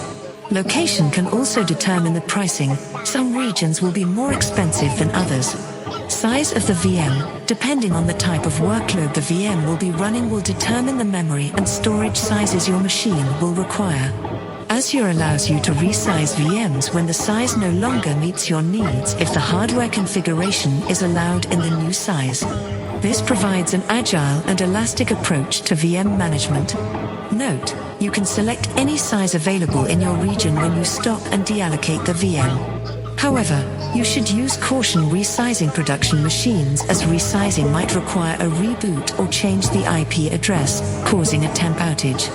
Location can also determine the pricing. Some regions will be more expensive than others. Size of the VM. Depending on the type of workload the VM will be running will determine the memory and storage sizes your machine will require. Azure allows you to resize VMs when the size no longer meets your needs if the hardware configuration is allowed in the new size. This provides an agile and elastic approach to VM management. Note: you can select any size available in your region when you stop and deallocate the VM. However, you should use caution resizing production machines, as resizing might require a reboot or change the IP address, causing a temp outage.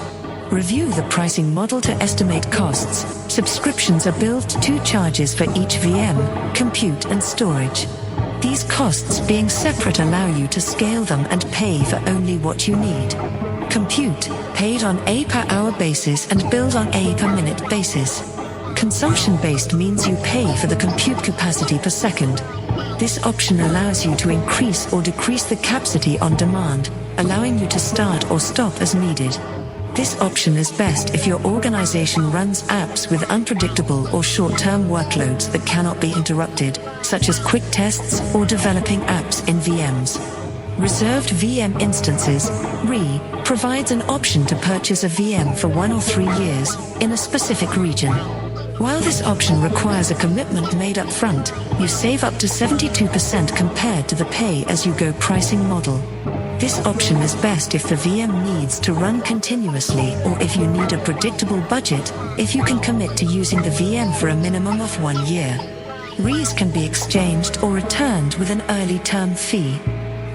Review the pricing model to estimate costs. Subscriptions are billed two charges for each VM, compute and storage. These costs being separate allow you to scale them and pay for only what you need. Compute, paid on a per hour basis and billed on a per minute basis. Consumption-based means you pay for the compute capacity per second. This option allows you to increase or decrease the capacity on demand, allowing you to start or stop as needed. This option is best if your organization runs apps with unpredictable or short-term workloads that cannot be interrupted, such as quick tests or developing apps in VMs. Reserved VM instances, RE, provides an option to purchase a VM for 1 or 3 years in a specific region. While this option requires a commitment made up front, you save up to 72% compared to the pay-as-you-go pricing model. This option is best if the VM needs to run continuously or if you need a predictable budget, if you can commit to using the VM for a minimum of 1 year. REs can be exchanged or returned with an early term fee.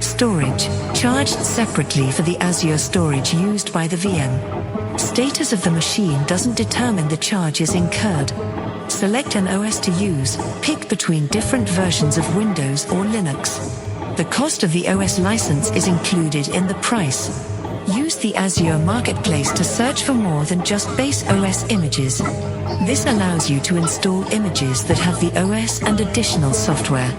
Storage, charged separately for the Azure storage used by the VM. Status of the machine doesn't determine the charges incurred. Select an OS to use, pick between different versions of Windows or Linux. The cost of the OS license is included in the price. Use the Azure Marketplace to search for more than just base OS images. This allows you to install images that have the OS and additional software.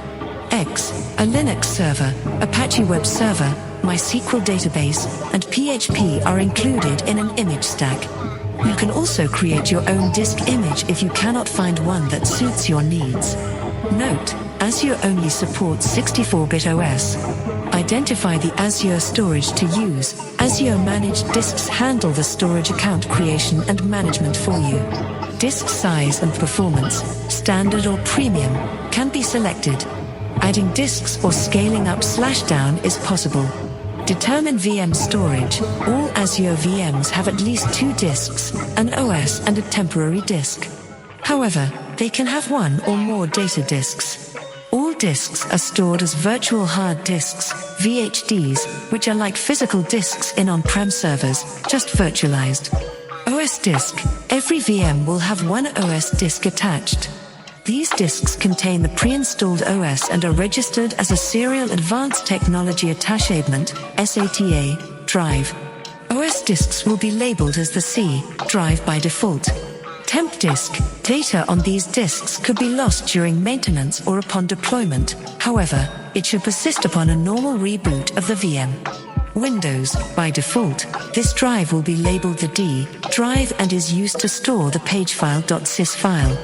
A Linux server, Apache Web Server, MySQL database, and PHP are included in an image stack. You can also create your own disk image if you cannot find one that suits your needs. Note, Azure only supports 64-bit OS. Identify the Azure storage to use. Azure Managed Disks handle the storage account creation and management for you. Disk size and performance, standard or premium, can be selected. Adding disks or scaling up/down is possible. Determine VM storage. All Azure VMs have at least 2 disks, an OS and a temporary disk. However, they can have 1 or more data disks. All disks are stored as virtual hard disks, VHDs, which are like physical disks in on-prem servers, just virtualized. OS disk. Every VM will have 1 OS disk attached. These disks contain the pre-installed OS and are registered as a Serial Advanced Technology Attachment (SATA) drive. OS disks will be labeled as the C drive by default. Temp disk. Data on these disks could be lost during maintenance or upon deployment. However, it should persist upon a normal reboot of the VM. Windows. By default, this drive will be labeled the D drive and is used to store the pagefile.sys file.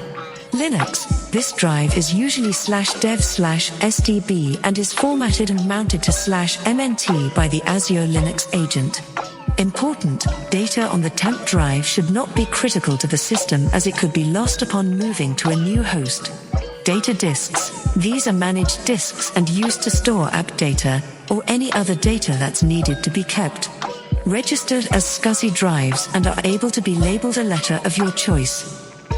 Linux. This drive is usually /dev/SDB and is formatted and mounted to /MNT by the Azure Linux agent. Important, data on the temp drive should not be critical to the system as it could be lost upon moving to a new host. Data disks. These are managed disks and used to store app data or any other data that's needed to be kept. Registered as SCSI drives and are able to be labeled a letter of your choice.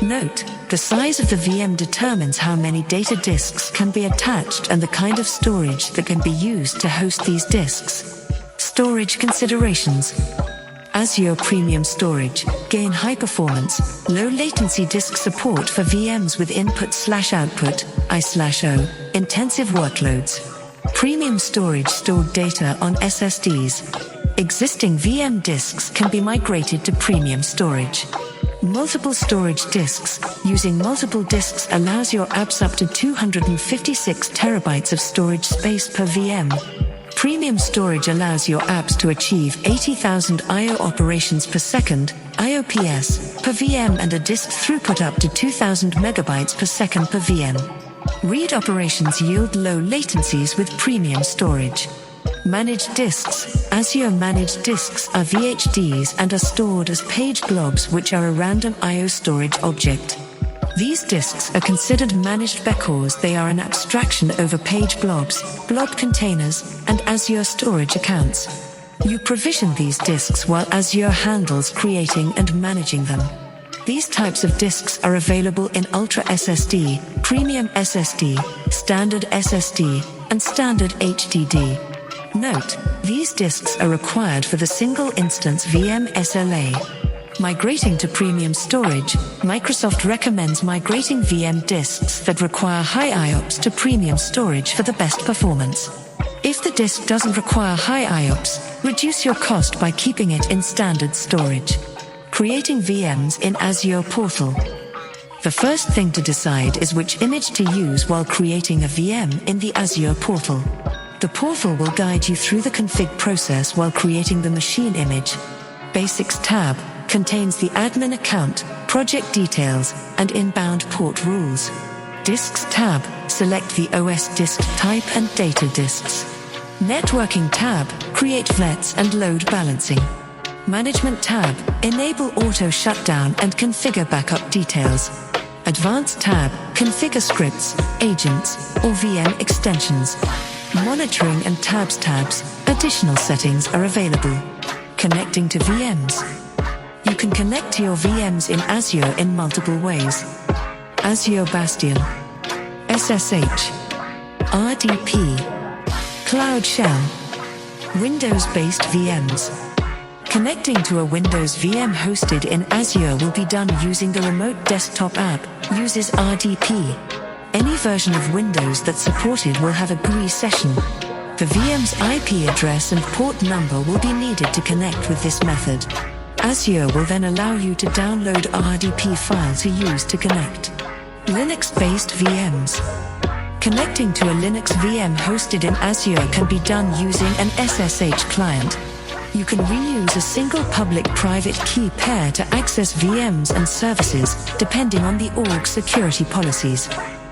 Note, the size of the VM determines how many data disks can be attached and the kind of storage that can be used to host these disks. Storage considerations. Azure Premium Storage, gain high performance, low latency disk support for VMs with input/output, I/O, intensive workloads. Premium storage stored data on SSDs. Existing VM disks can be migrated to premium storage. Multiple storage disks. Using multiple disks allows your apps up to 256 terabytes of storage space per VM. Premium storage allows your apps to achieve 80,000 I/O operations per second, IOPS, per VM and a disk throughput up to 2,000 megabytes per second per VM. Read operations yield low latencies with premium storage. Managed disks. Azure Managed Disks are VHDs and are stored as page blobs, which are a random I/O storage object. These disks are considered managed because they are an abstraction over page blobs, blob containers, and Azure storage accounts. You provision these disks while Azure handles creating and managing them. These types of disks are available in Ultra SSD, Premium SSD, Standard SSD, and Standard HDD. Note, these disks are required for the single instance VM SLA. Migrating to premium storage, Microsoft recommends migrating VM disks that require high IOPS to premium storage for the best performance. If the disk doesn't require high IOPS, reduce your cost by keeping it in standard storage. Creating VMs in Azure Portal. The first thing to decide is which image to use while creating a VM in the Azure Portal. The portal will guide you through the config process while creating the machine image. Basics tab contains the admin account, project details, and inbound port rules. Disks tab, select the OS disk type and data disks. Networking tab, create VLETs and load balancing. Management tab, enable auto shutdown and configure backup details. Advanced tab, configure scripts, agents, or VM extensions. Monitoring and tabs, additional settings are available. Connecting to VMs. You can connect to your VMs in Azure in multiple ways. Azure Bastion, SSH, RDP, Cloud Shell. Windows-based VMs. Connecting to a Windows VM hosted in Azure will be done using the remote desktop app, uses RDP. Any version of Windows that's supported will have a GUI session. The VM's IP address and port number will be needed to connect with this method. Azure will then allow you to download RDP file to use to connect. Linux-based VMs. Connecting to a Linux VM hosted in Azure can be done using an SSH client. You can reuse a single public-private key pair to access VMs and services, depending on the org security policies.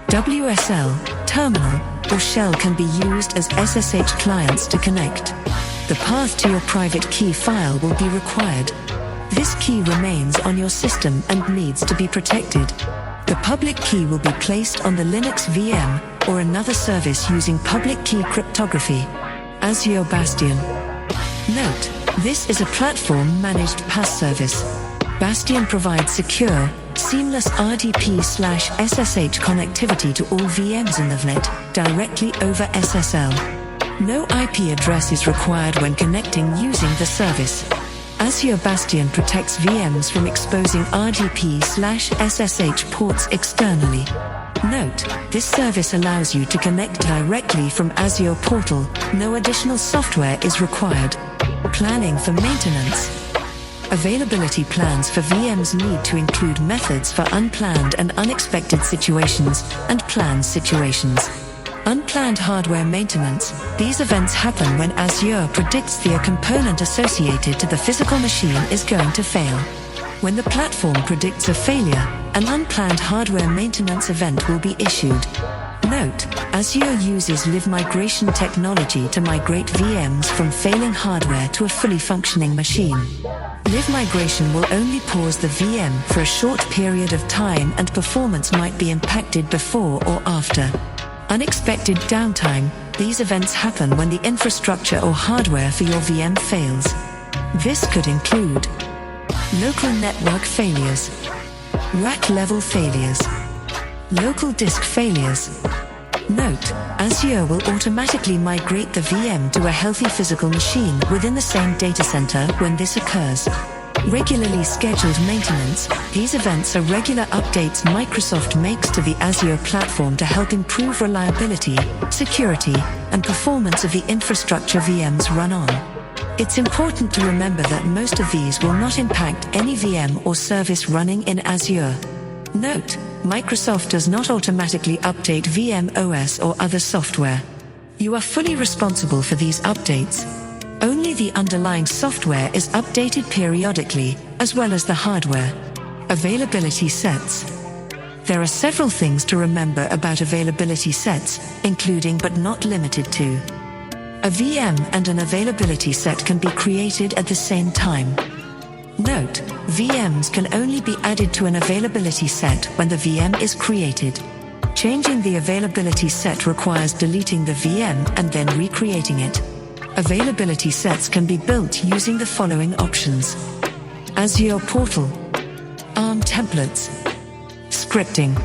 WSL, terminal, or shell can be used as SSH clients to connect. The path to your private key file will be required. This key remains on your system and needs to be protected. The public key will be placed on the Linux VM or another service using public key cryptography. Azure Bastion. Note, this is a platform-managed PaaS service. Bastion provides secure, seamless RDP/SSH connectivity to all VMs in the VNet, directly over SSL. No IP address is required when connecting using the service. Azure Bastion protects VMs from exposing RDP/SSH ports externally. Note, this service allows you to connect directly from Azure Portal. No additional software is required. Planning for maintenance. Availability plans for VMs need to include methods for unplanned and unexpected situations, and planned situations. Unplanned hardware maintenance. These events happen when Azure predicts a component associated to the physical machine is going to fail. When the platform predicts a failure, an unplanned hardware maintenance event will be issued. Note, Azure uses live migration technology to migrate VMs from failing hardware to a fully functioning machine. Live migration will only pause the VM for a short period of time, and performance might be impacted before or after. Unexpected downtime. These events happen when the infrastructure or hardware for your VM fails. This could include local network failures, rack-level failures, local disk failures. Note, Azure will automatically migrate the VM to a healthy physical machine within the same data center when this occurs. Regularly scheduled maintenance. These events are regular updates Microsoft makes to the Azure platform to help improve reliability, security, and performance of the infrastructure VMs run on. It's important to remember that most of these will not impact any VM or service running in Azure. Note, Microsoft does not automatically update VM OS or other software. You are fully responsible for these updates. Only the underlying software is updated periodically, as well as the hardware. Availability sets. There are several things to remember about availability sets, including but not limited to. A VM and an availability set can be created at the same time. Note, VMs can only be added to an availability set when the VM is created. Changing the availability set requires deleting the VM and then recreating it. Availability sets can be built using the following options: Azure Portal, ARM templates, scripting,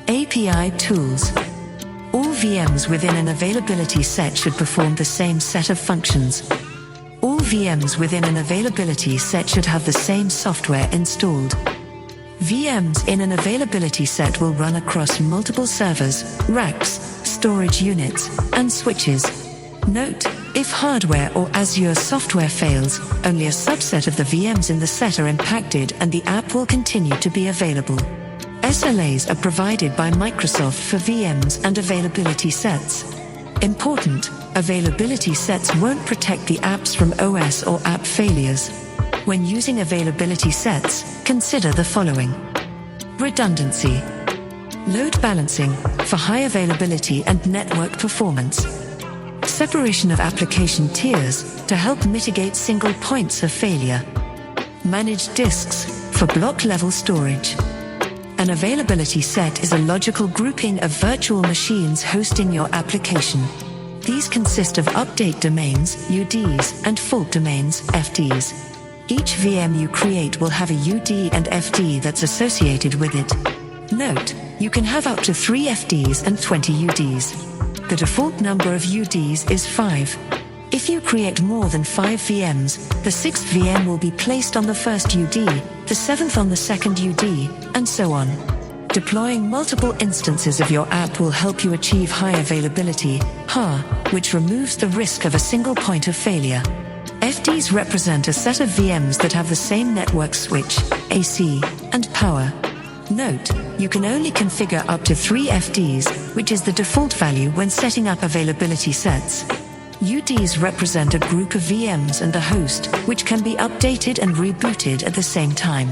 API tools. All VMs within an availability set should perform the same set of functions. All VMs within an availability set should have the same software installed. VMs in an availability set will run across multiple servers, racks, storage units, and switches. Note, if hardware or Azure software fails, only a subset of the VMs in the set are impacted and the app will continue to be available. SLAs are provided by Microsoft for VMs and availability sets. Important, availability sets won't protect the apps from OS or app failures. When using availability sets, consider the following: redundancy, load balancing for high availability and network performance, separation of application tiers to help mitigate single points of failure, managed disks for block-level storage. An availability set is a logical grouping of virtual machines hosting your application. These consist of update domains, UDs, and fault domains, FDs. Each VM you create will have a UD and FD that's associated with it. Note, you can have up to 3 FDs and 20 UDs. The default number of UDs is 5. If you create more than 5 VMs, the 6th VM will be placed on the first UD, the 7th on the second UD, and so on. Deploying multiple instances of your app will help you achieve high availability, HA, which removes the risk of a single point of failure. FDs represent a set of VMs that have the same network switch, AC, and power. Note, you can only configure up to 3 FDs, which is the default value when setting up availability sets. UDs represent a group of VMs and a host, which can be updated and rebooted at the same time.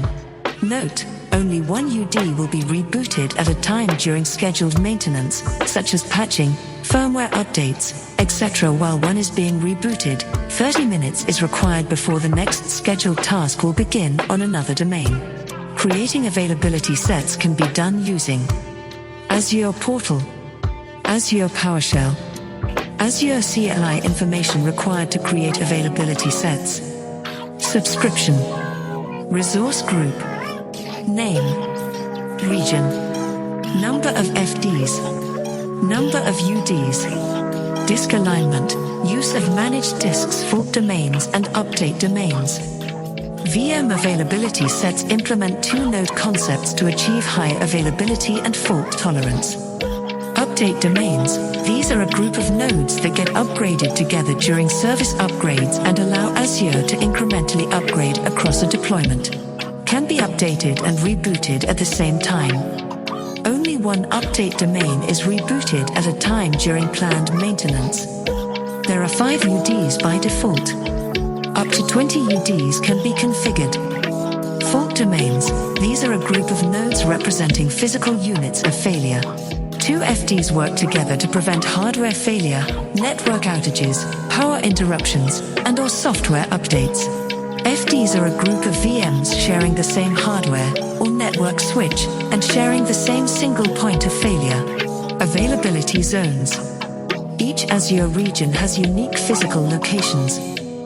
Note, only one UD will be rebooted at a time during scheduled maintenance, such as patching, firmware updates, etc. While one is being rebooted, 30 minutes is required before the next scheduled task will begin on another domain. Creating availability sets can be done using Azure Portal, Azure PowerShell, Azure CLI information required to create availability sets, subscription, resource group, name, region, number of FDs, number of UDs, disk alignment, use of managed disks, fault domains and update domains. VM availability sets implement 2-node concepts to achieve high availability and fault tolerance. Update domains, these are a group of nodes that get upgraded together during service upgrades and allow Azure to incrementally upgrade across a deployment. Can be updated and rebooted at the same time. Only one update domain is rebooted at a time during planned maintenance. There are 5 UDs by default. Up to 20 UDs can be configured. Fault domains, these are a group of nodes representing physical units of failure. 2 FDs work together to prevent hardware failure, network outages, power interruptions, and/or software updates. FDs are a group of VMs sharing the same hardware or network switch and sharing the same single point of failure. Availability zones. Each Azure region has unique physical locations.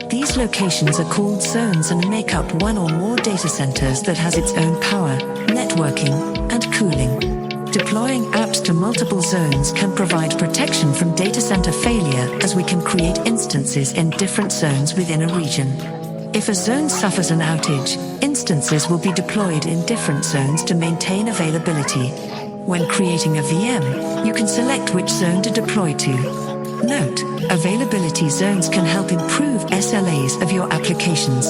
These locations are called zones and make up one or more data centers that has its own power, networking, and cooling. Deploying apps to multiple zones can provide protection from data center failure, as we can create instances in different zones within a region. If a zone suffers an outage, instances will be deployed in different zones to maintain availability. When creating a VM, you can select which zone to deploy to. Note, availability zones can help improve SLAs of your applications.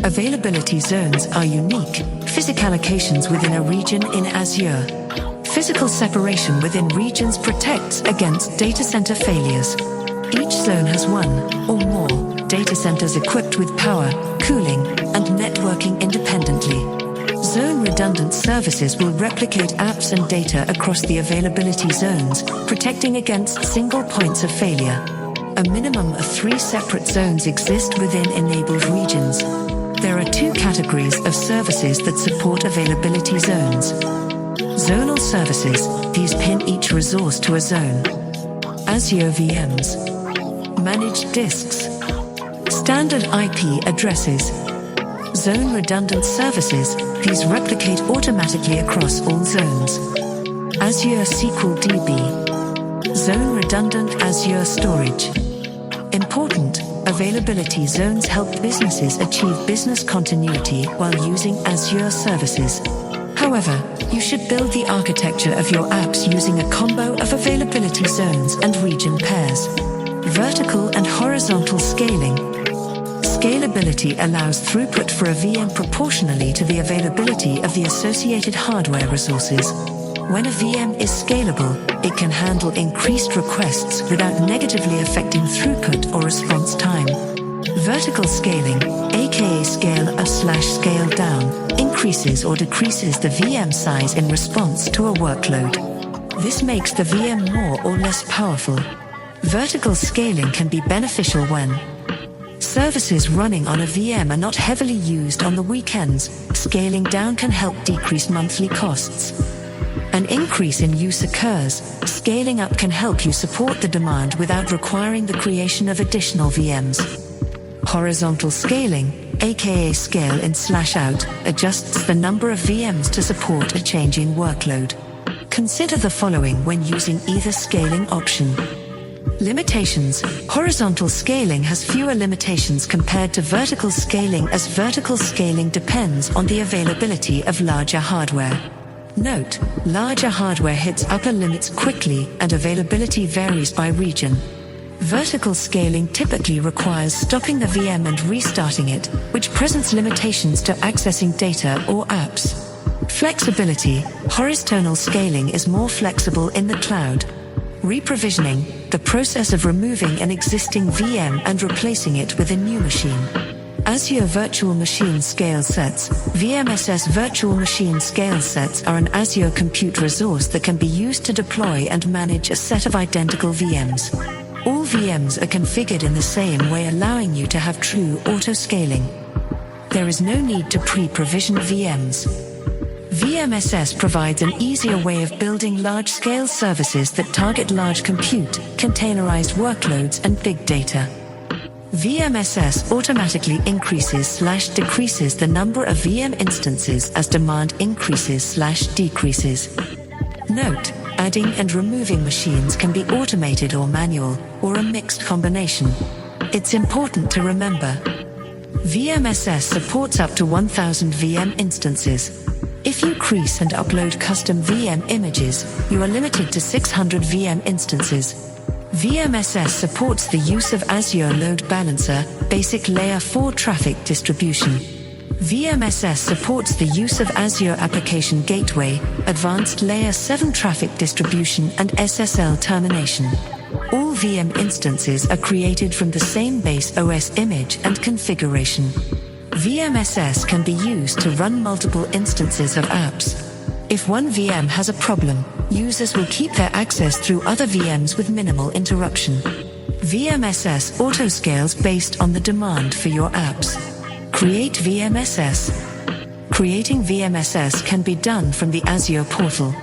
Availability zones are unique, physical allocations within a region in Azure. Physical separation within regions protects against data center failures. Each zone has one or more data centers equipped with power, cooling, and networking independently. Zone redundant services will replicate apps and data across the availability zones, protecting against single points of failure. A minimum of 3 separate zones exist within enabled regions. There are 2 categories of services that support availability zones. Zonal services, these pin each resource to a zone. Azure VMs. Managed disks. Standard IP addresses. Zone redundant services, these replicate automatically across all zones. Azure SQL DB. Zone redundant Azure storage. Important, availability zones help businesses achieve business continuity while using Azure services. However, you should build the architecture of your apps using a combo of availability zones and region pairs. Vertical and horizontal scaling. Scalability allows throughput for a VM proportionally to the availability of the associated hardware resources. When a VM is scalable, it can handle increased requests without negatively affecting throughput or response time. Vertical scaling, aka scale up/scale down, increases or decreases the VM size in response to a workload. This makes the VM more or less powerful. Vertical scaling can be beneficial when services running on a VM are not heavily used on the weekends. Scaling down can help decrease monthly costs. An increase in use occurs. Scaling up can help you support the demand without requiring the creation of additional VMs. Horizontal scaling, aka scale in/out, adjusts the number of VMs to support a changing workload. Consider the following when using either scaling option. Limitations. Horizontal scaling has fewer limitations compared to vertical scaling, as vertical scaling depends on the availability of larger hardware. Note: larger hardware hits upper limits quickly and availability varies by region. Vertical scaling typically requires stopping the VM and restarting it, which presents limitations to accessing data or apps. Flexibility. Horizontal scaling is more flexible in the cloud. Reprovisioning, the process of removing an existing VM and replacing it with a new machine. Azure Virtual Machine Scale Sets. VMSS Virtual Machine Scale Sets are an Azure compute resource that can be used to deploy and manage a set of identical VMs. All VMs are configured in the same way, allowing you to have true auto-scaling. There is no need to pre-provision VMs. VMSS provides an easier way of building large-scale services that target large compute, containerized workloads, and big data. VMSS automatically increases/decreases the number of VM instances as demand increases/decreases. Note: adding and removing machines can be automated or manual, or a mixed combination. It's important to remember: VMSS supports up to 1,000 VM instances. If you crease and upload custom VM images, you are limited to 600 VM instances. VMSS supports the use of Azure Load Balancer, Basic Layer 4 Traffic Distribution. VMSS supports the use of Azure Application Gateway, Advanced Layer 7 Traffic Distribution, and SSL termination. All VM instances are created from the same base OS image and configuration. VMSS can be used to run multiple instances of apps. If one VM has a problem, users will keep their access through other VMs with minimal interruption. VMSS autoscales based on the demand for your apps. Create VMSS. Creating VMSS can be done from the Azure portal.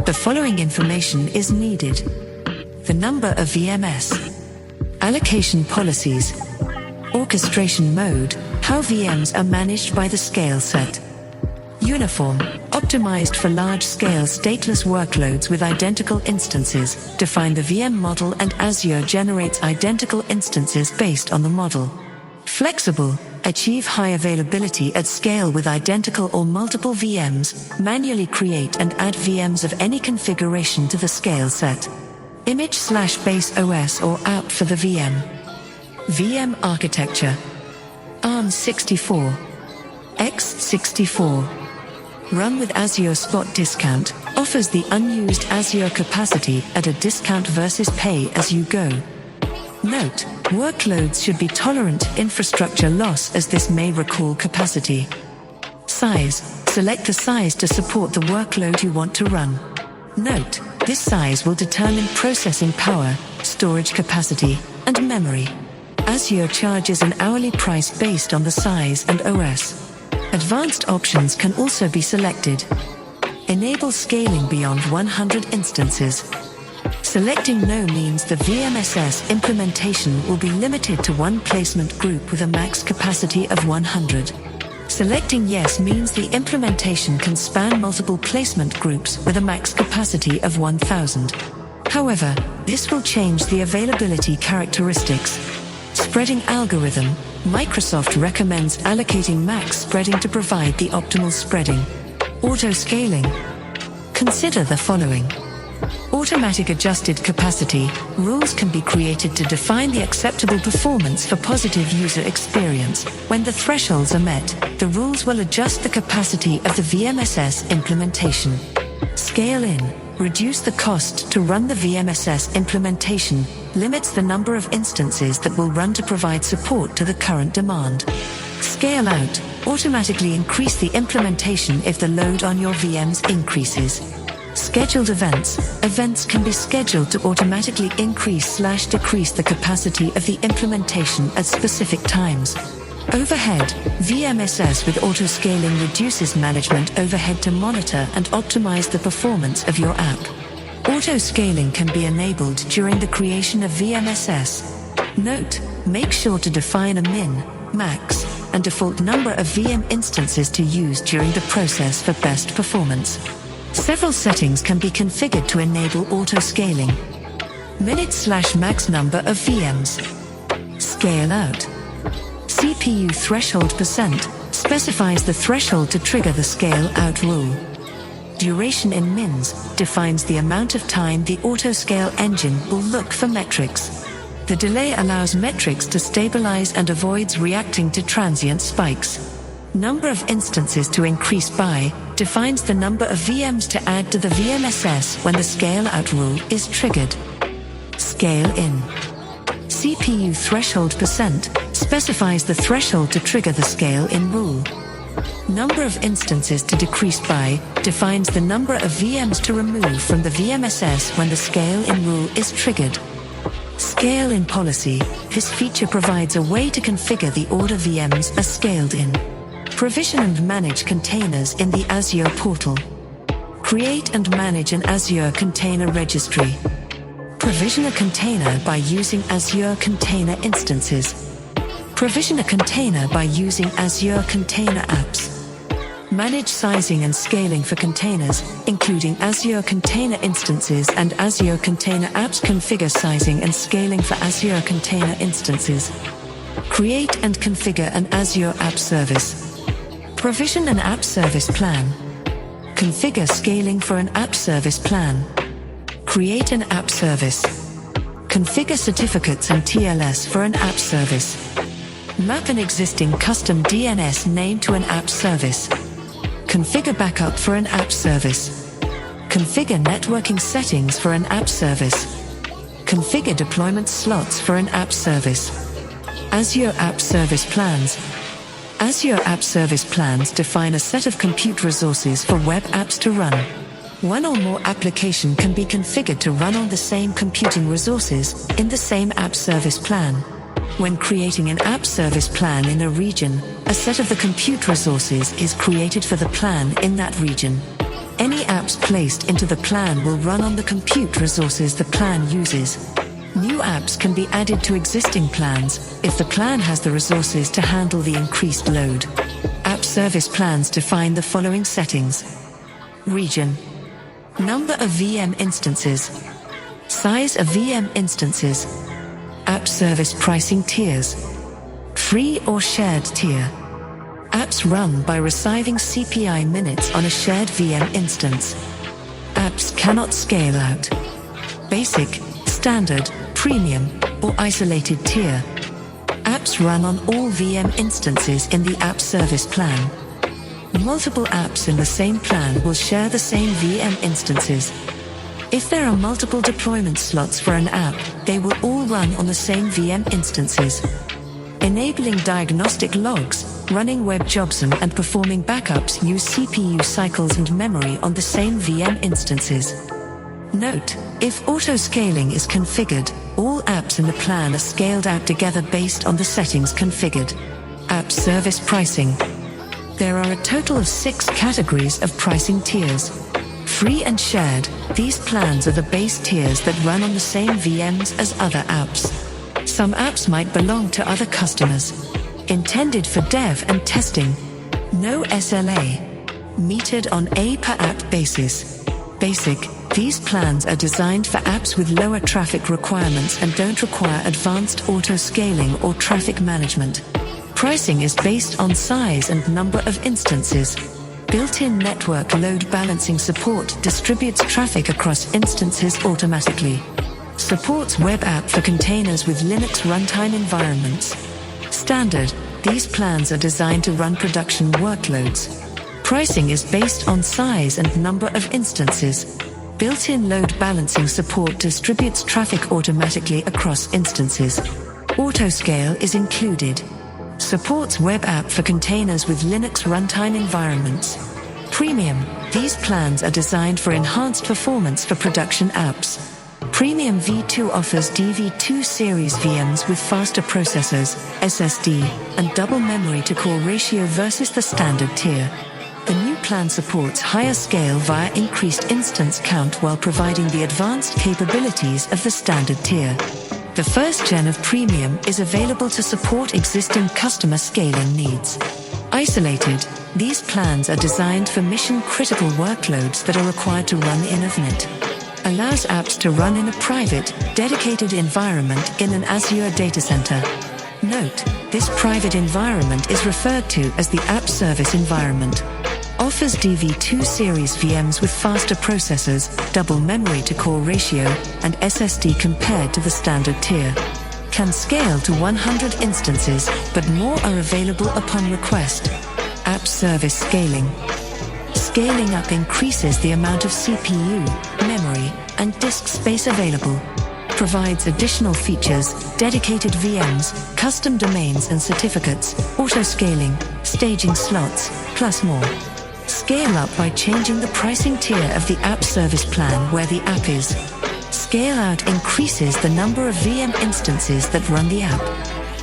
The following information is needed: the number of VMS, allocation policies, orchestration mode, how VMs are managed by the scale set. Uniform, optimized for large-scale stateless workloads with identical instances. Define the VM model and Azure generates identical instances based on the model. Flexible, achieve high availability at scale with identical or multiple VMs. Manually create and add VMs of any configuration to the scale set. Image/base OS or app for the VM. VM architecture: ARM64, x64. Run with Azure Spot Discount, offers the unused Azure capacity at a discount versus pay as you go. Note: workloads should be tolerant to infrastructure loss, as this may recall capacity. Size: select the size to support the workload you want to run. Note: this size will determine processing power, storage capacity, and memory. Azure charges an hourly price based on the size and OS. Advanced options can also be selected. Enable scaling beyond 100 instances. Selecting No means the VMSS implementation will be limited to one placement group with a max capacity of 100. Selecting Yes means the implementation can span multiple placement groups with a max capacity of 1,000. However, this will change the availability characteristics. Spreading algorithm: Microsoft recommends allocating max spreading to provide the optimal spreading. Auto-scaling: consider the following. Automatic adjusted capacity: rules can be created to define the acceptable performance for positive user experience. When the thresholds are met, the rules will adjust the capacity of the VMSS implementation. Scale in: reduce the cost to run the VMSS implementation, limits the number of instances that will run to provide support to the current demand. Scale out: automatically increase the implementation if the load on your VMs increases. Scheduled events: events can be scheduled to automatically increase/decrease the capacity of the implementation at specific times. Overhead: VMSS with auto-scaling reduces management overhead to monitor and optimize the performance of your app. Auto-scaling can be enabled during the creation of VMSS. Note: make sure to define a min, max, and default number of VM instances to use during the process for best performance. Several settings can be configured to enable auto-scaling. Minute/max number of VMs. Scale out. CPU threshold % specifies the threshold to trigger the scale out rule. Duration in mins defines the amount of time the autoscale engine will look for metrics. The delay allows metrics to stabilize and avoids reacting to transient spikes. Number of instances to increase by defines the number of VMs to add to the VMSS when the scale out rule is triggered. Scale in. CPU threshold % specifies the threshold to trigger the scale in rule. Number of instances to decrease by defines the number of VMs to remove from the VMSS when the scale in rule is triggered. Scale in policy. This feature provides a way to configure the order VMs are scaled in. Provision and manage containers in the Azure portal. Create and manage an Azure container registry. Provision a container by using Azure Container Instances. Provision a container by using Azure Container Apps. Manage sizing and scaling for containers, including Azure Container Instances and Azure Container Apps. Configure sizing and scaling for Azure Container Instances. Create and configure an Azure App Service. Provision an App Service Plan. Configure scaling for an App Service Plan. Create an app service. Configure certificates and TLS for an app service. Map an existing custom DNS name to an app service. Configure backup for an app service. Configure networking settings for an app service. Configure deployment slots for an app service. Azure App Service Plans. Azure App Service Plans define a set of compute resources for web apps to run. One or more application can be configured to run on the same computing resources in the same app service plan. When creating an app service plan in a region, a set of the compute resources is created for the plan in that region. Any apps placed into the plan will run on the compute resources the plan uses. New apps can be added to existing plans if the plan has the resources to handle the increased load. App service plans define the following settings. Region. Number of VM instances. Size of VM instances. App service pricing tiers. Free or shared tier. Apps run by receiving CPI minutes on a shared VM instance. Apps cannot scale out. Basic, standard, premium, or isolated tier. Apps run on all VM instances in the app service plan. Multiple apps in the same plan will share the same VM instances. If there are multiple deployment slots for an app, they will all run on the same VM instances. Enabling diagnostic logs, running web jobs and performing backups use CPU cycles and memory on the same VM instances. Note, if auto-scaling is configured, all apps in the plan are scaled out together based on the settings configured. App service pricing. There are a total of 6 categories of pricing tiers. Free and shared, these plans are the base tiers that run on the same VMs as other apps. Some apps might belong to other customers. Intended for dev and testing. No SLA. Metered on a per app basis. Basic, these plans are designed for apps with lower traffic requirements and don't require advanced auto-scaling or traffic management. Pricing is based on size and number of instances. Built-in network load balancing support distributes traffic across instances automatically. Supports web app for containers with Linux runtime environments. Standard, these plans are designed to run production workloads. Pricing is based on size and number of instances. Built-in load balancing support distributes traffic automatically across instances. Autoscale is included. Supports web app for containers with Linux runtime environments. Premium, these plans are designed for enhanced performance for production apps. Premium V2 offers DV2 series VMs with faster processors, SSD, and double memory to core ratio versus the standard tier. The new plan supports higher scale via increased instance count while providing the advanced capabilities of the standard tier. The first gen of Premium is available to support existing customer scaling needs. Isolated, these plans are designed for mission-critical workloads that are required to run in of net. Allows apps to run in a private, dedicated environment in an Azure data center. Note, this private environment is referred to as the App Service environment. Offers DV2 series VMs with faster processors, double memory-to-core ratio, and SSD compared to the standard tier. Can scale to 100 instances, but more are available upon request. App Service Scaling. Scaling up increases the amount of CPU, memory, and disk space available. Provides additional features, dedicated VMs, custom domains and certificates, auto-scaling, staging slots, plus more. Scale up by changing the pricing tier of the app service plan where the app is. Scale out increases the number of VM instances that run the app.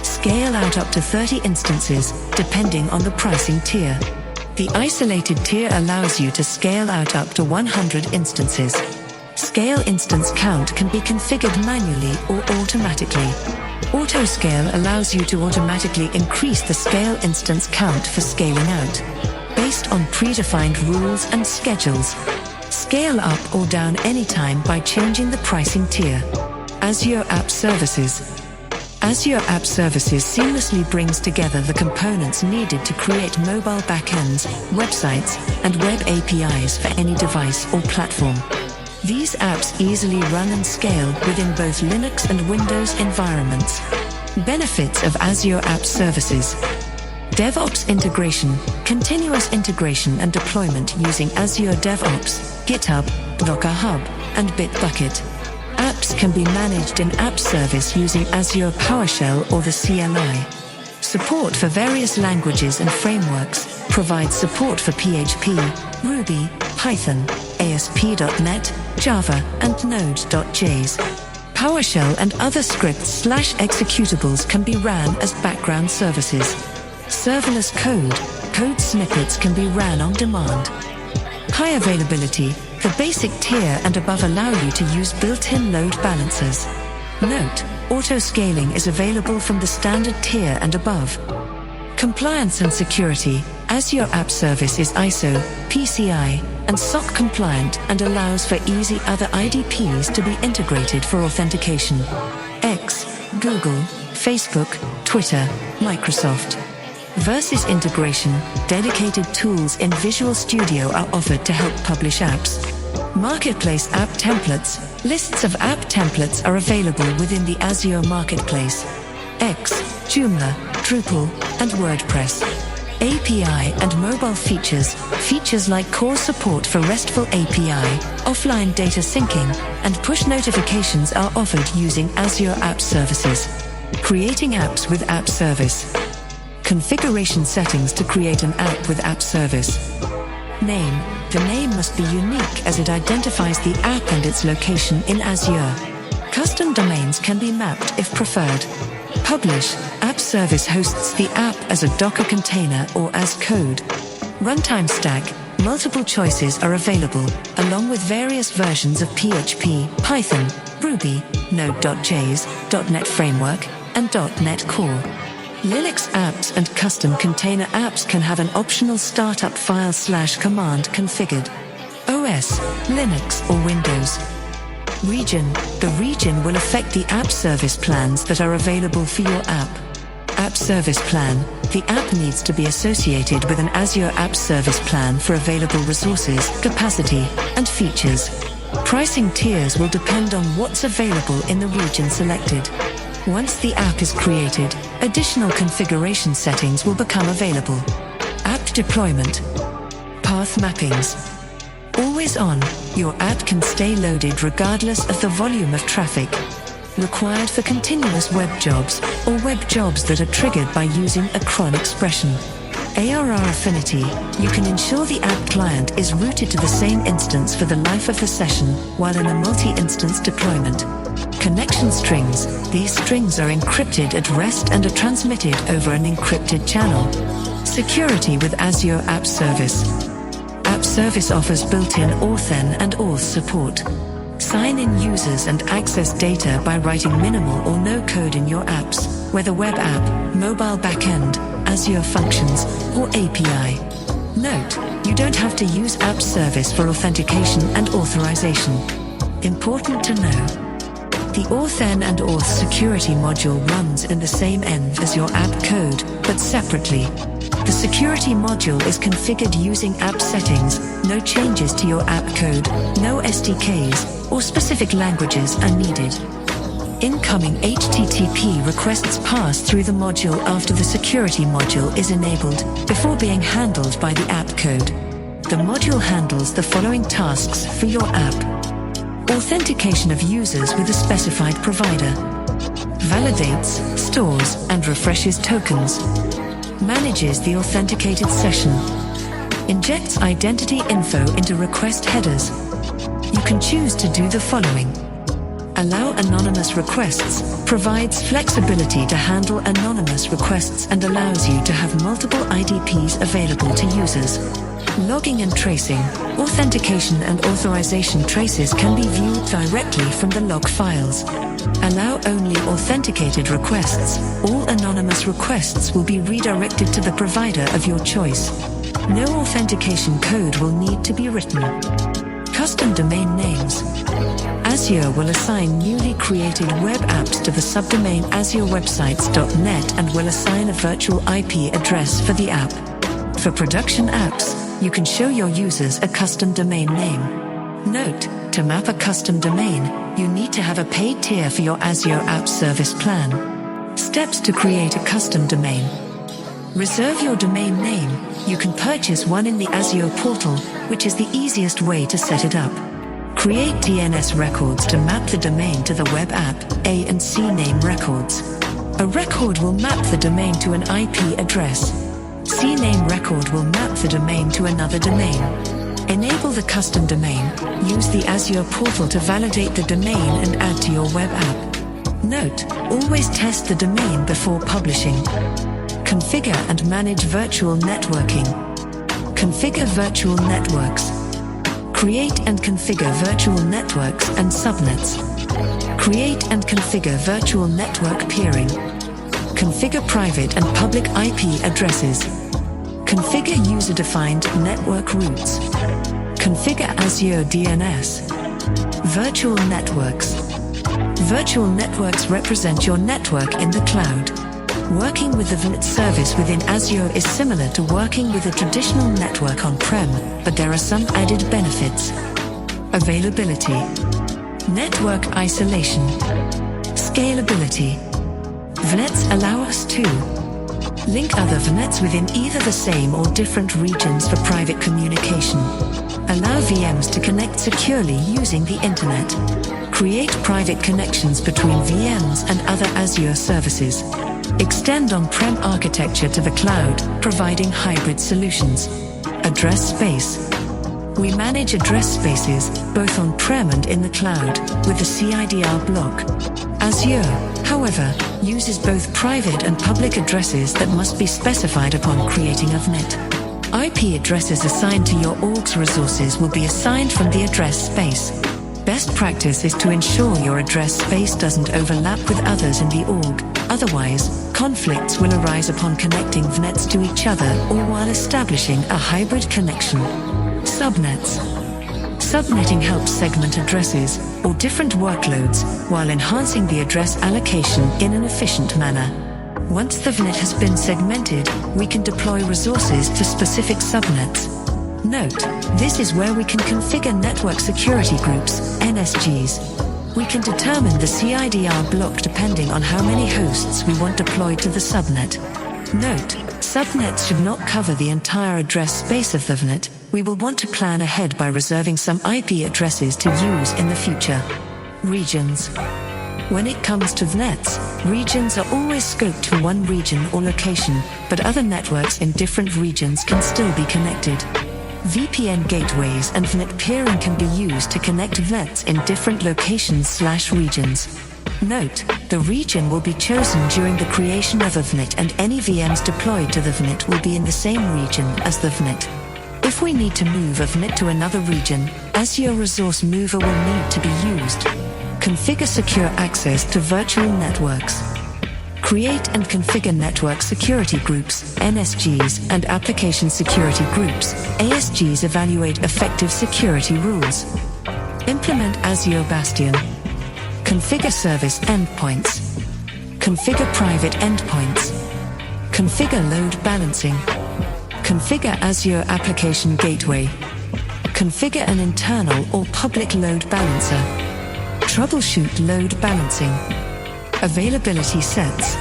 Scale out up to 30 instances, depending on the pricing tier. The isolated tier allows you to scale out up to 100 instances. Scale instance count can be configured manually or automatically. Autoscale allows you to automatically increase the scale instance count for scaling out, based on predefined rules and schedules. Scale up or down anytime by changing the pricing tier. Azure App Services. Azure App Services seamlessly brings together the components needed to create mobile backends, websites, and web APIs for any device or platform. These apps easily run and scale within both Linux and Windows environments. Benefits of Azure App Services. DevOps integration, continuous integration and deployment using Azure DevOps, GitHub, Docker Hub, and Bitbucket. Apps can be managed in App Service using Azure PowerShell or the CLI. Support for various languages and frameworks, provides support for PHP, Ruby, Python, ASP.NET, Java, and Node.js. PowerShell and other scripts/executables can be ran as background services. Serverless code snippets can be ran on demand. High availability, the basic tier and above allow you to use built-in load balancers. Note, auto-scaling is available from the standard tier and above. Compliance and security, Azure App Service is ISO, PCI, and SOC compliant and allows for easy other IDPs to be integrated for authentication. X, Google, Facebook, Twitter, Microsoft. Versus integration, dedicated tools in Visual Studio are offered to help publish apps. Marketplace app templates, lists of app templates are available within the Azure Marketplace. X, Joomla, Drupal, and WordPress. API and mobile features like core support for RESTful API, offline data syncing, and push notifications are offered using Azure App Services. Creating apps with App Service. Configuration settings to create an app with App Service. Name. The name must be unique as it identifies the app and its location in Azure. Custom domains can be mapped if preferred. Publish. App Service hosts the app as a Docker container or as code. Runtime stack. Multiple choices are available, along with various versions of PHP, Python, Ruby, Node.js, .NET Framework, and .NET Core. Linux apps and custom container apps can have an optional startup file/command configured. OS, Linux or Windows. Region. The region will affect the app service plans that are available for your app. App service plan. The app needs to be associated with an Azure App Service plan for available resources, capacity, and features. Pricing tiers will depend on what's available in the region selected. Once the app is created, additional configuration settings will become available. App deployment. Path mappings. Always on, your app can stay loaded regardless of the volume of traffic. Required for continuous web jobs or web jobs that are triggered by using a cron expression. ARR affinity. You can ensure the app client is routed to the same instance for the life of the session while in a multi-instance deployment. Connection strings. These strings are encrypted at rest and are transmitted over an encrypted channel. Security with Azure App Service. App Service offers built-in authn and auth support. Sign in users and access data by writing minimal or no code in your apps, whether web app, mobile backend, Azure Functions, or API. Note, you don't have to use App Service for authentication and authorization. Important to know. The authn and auth security module runs in the same env as your app code, but separately. The security module is configured using app settings. No changes to your app code, no SDKs, or specific languages are needed. Incoming HTTP requests pass through the module after the security module is enabled, before being handled by the app code. The module handles the following tasks for your app. Authentication of users with a specified provider. Validates, stores, and refreshes tokens. Manages the authenticated session. Injects identity info into request headers. You can choose to do the following. Allow anonymous requests, provides flexibility to handle anonymous requests and allows you to have multiple IDPs available to users. Logging and tracing, authentication and authorization traces can be viewed directly from the log files. Allow only authenticated requests. All anonymous requests will be redirected to the provider of your choice. No authentication code will need to be written. Custom domain names. Azure will assign newly created web apps to the subdomain azurewebsites.net and will assign a virtual IP address for the app. For production apps, you can show your users a custom domain name. Note, to map a custom domain, you need to have a paid tier for your Azure App Service plan. Steps to create a custom domain. Reserve your domain name. You can purchase one in the Azure portal, which is the easiest way to set it up. Create DNS records to map the domain to the web app, A and C name records. A record will map the domain to an IP address. C name record will map the domain to another domain. Enable the custom domain. Use the Azure portal to validate the domain and add to your web app. Note, always test the domain before publishing. Configure and manage virtual networking. Configure virtual networks. Create and configure virtual networks and subnets. Create and configure virtual network peering. Configure private and public IP addresses. Configure user-defined network routes. Configure Azure DNS. Virtual networks. Virtual networks represent your network in the cloud. Working with the VNet service within Azure is similar to working with a traditional network on-prem, but there are some added benefits. Availability. Network isolation. Scalability. VNets allow us to link other VNets within either the same or different regions for private communication. Allow VMs to connect securely using the internet. Create private connections between VMs and other Azure services. Extend on-prem architecture to the cloud, providing hybrid solutions. Address space. We manage address spaces, both on-prem and in the cloud, with the CIDR block. Azure, however, uses both private and public addresses that must be specified upon creating a VNet. IP addresses assigned to your org's resources will be assigned from the address space. Best practice is to ensure your address space doesn't overlap with others in the org, otherwise, conflicts will arise upon connecting VNets to each other or while establishing a hybrid connection. Subnets. Subnetting helps segment addresses, or different workloads, while enhancing the address allocation in an efficient manner. Once the VNet has been segmented, we can deploy resources to specific subnets. Note, this is where we can configure network security groups, NSGs. We can determine the CIDR block depending on how many hosts we want deployed to the subnet. Note, subnets should not cover the entire address space of the VNet. We will want to plan ahead by reserving some IP addresses to use in the future. Regions. When it comes to VNets, regions are always scoped to one region or location, but other networks in different regions can still be connected. VPN gateways and VNet peering can be used to connect VNets in different locations/regions. Note, the region will be chosen during the creation of a VNet and any VMs deployed to the VNet will be in the same region as the VNet. If we need to move a VNet to another region, Azure Resource Mover will need to be used. Configure secure access to virtual networks. Create and configure network security groups, NSGs, and application security groups, ASGs. Evaluate effective security rules. Implement Azure Bastion. Configure service endpoints. Configure private endpoints. Configure load balancing. Configure Azure Application Gateway. Configure an internal or public load balancer. Troubleshoot load balancing. Availability sets.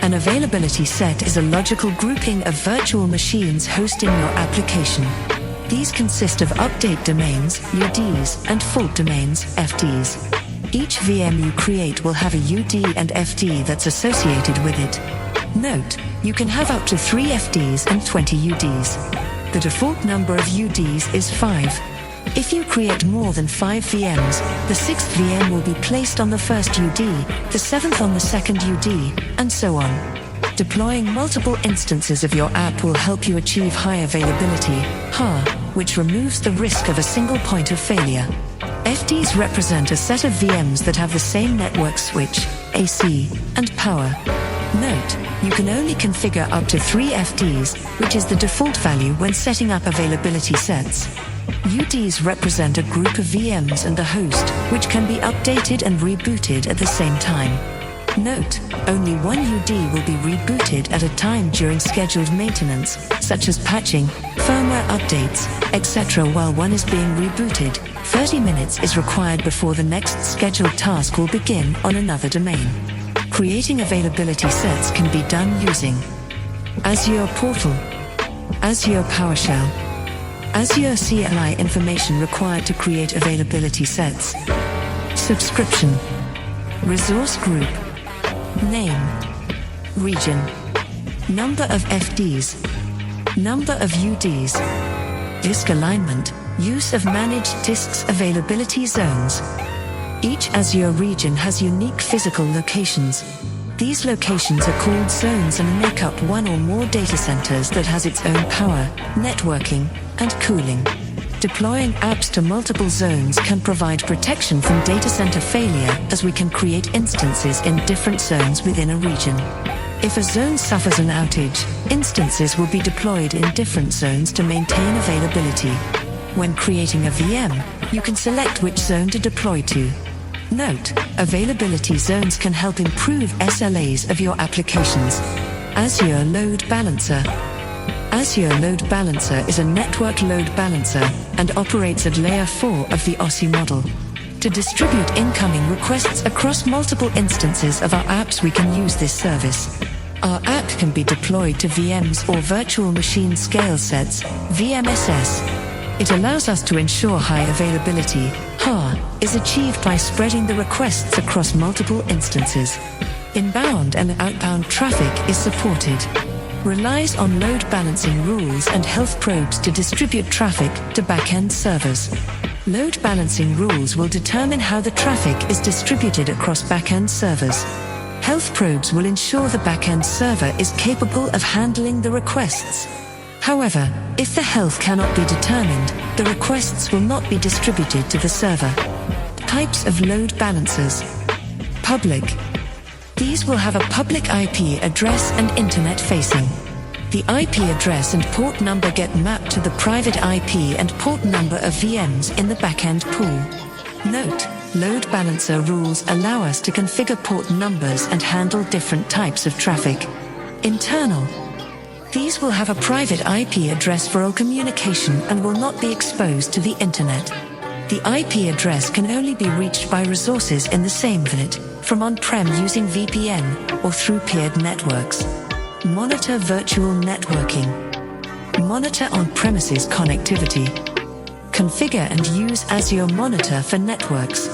An availability set is a logical grouping of virtual machines hosting your application. These consist of update domains, UDs, and fault domains, FDs. Each VM you create will have a UD and FD that's associated with it. Note, you can have up to 3 FDs and 20 UDs. The default number of UDs is 5. If you create more than 5 VMs, the 6th VM will be placed on the first UD, the 7th on the second UD, and so on. Deploying multiple instances of your app will help you achieve high availability, HAR, which removes the risk of a single point of failure. FDs represent a set of VMs that have the same network switch, AC, and power. Note, you can only configure up to 3 FDs, which is the default value when setting up availability sets. UDs represent a group of VMs and a host, which can be updated and rebooted at the same time. Note, only one UD will be rebooted at a time during scheduled maintenance, such as patching, firmware updates, etc. While one is being rebooted, 30 minutes is required before the next scheduled task will begin on another domain. Creating availability sets can be done using Azure Portal, Azure PowerShell, Azure CLI information required to create availability sets, subscription, resource group, name, region, number of FDs, number of UDs, disk alignment, use of managed disks availability zones. Each Azure region has unique physical locations. These locations are called zones and make up one or more data centers that has its own power, networking, and cooling. Deploying apps to multiple zones can provide protection from data center failure, as we can create instances in different zones within a region. If a zone suffers an outage, instances will be deployed in different zones to maintain availability. When creating a VM, you can select which zone to deploy to. Note, availability zones can help improve SLAs of your applications. Azure Load Balancer. Azure Load Balancer is a network load balancer and operates at layer 4 of the OSI model. To distribute incoming requests across multiple instances of our apps, we can use this service. Our app can be deployed to VMs or virtual machine scale sets, VMSS. It allows us to ensure high availability. HAR is achieved by spreading the requests across multiple instances. Inbound and outbound traffic is supported. Relies on load balancing rules and health probes to distribute traffic to backend servers. Load balancing rules will determine how the traffic is distributed across backend servers. Health probes will ensure the backend server is capable of handling the requests. However, if the health cannot be determined, the requests will not be distributed to the server. Types of load balancers. Public. These will have a public IP address and internet facing. The IP address and port number get mapped to the private IP and port number of VMs in the backend pool. Note, load balancer rules allow us to configure port numbers and handle different types of traffic. Internal. These will have a private IP address for all communication and will not be exposed to the internet. The IP address can only be reached by resources in the same VNet, from on-prem using VPN or through peered networks. Monitor virtual networking. Monitor on-premises connectivity. Configure and use Azure Monitor for networks.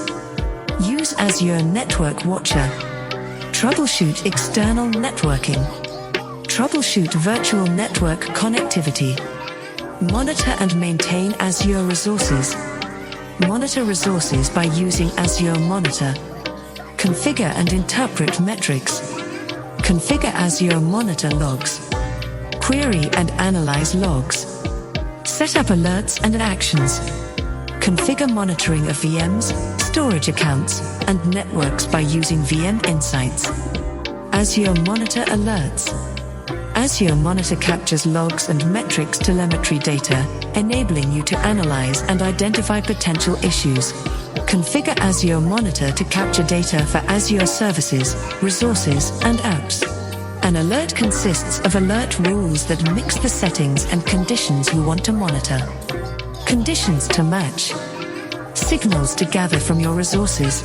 Use Azure Network Watcher. Troubleshoot external networking. Troubleshoot virtual network connectivity. Monitor and maintain Azure resources. Monitor resources by using Azure Monitor. Configure and interpret metrics. Configure Azure Monitor logs. Query and analyze logs. Set up alerts and actions. Configure monitoring of VMs, storage accounts, and networks by using VM Insights. Azure Monitor alerts. Azure Monitor captures logs and metrics telemetry data, enabling you to analyze and identify potential issues. Configure Azure Monitor to capture data for Azure services, resources, and apps. An alert consists of alert rules that mix the settings and conditions you want to monitor. Conditions to match. Signals to gather from your resources.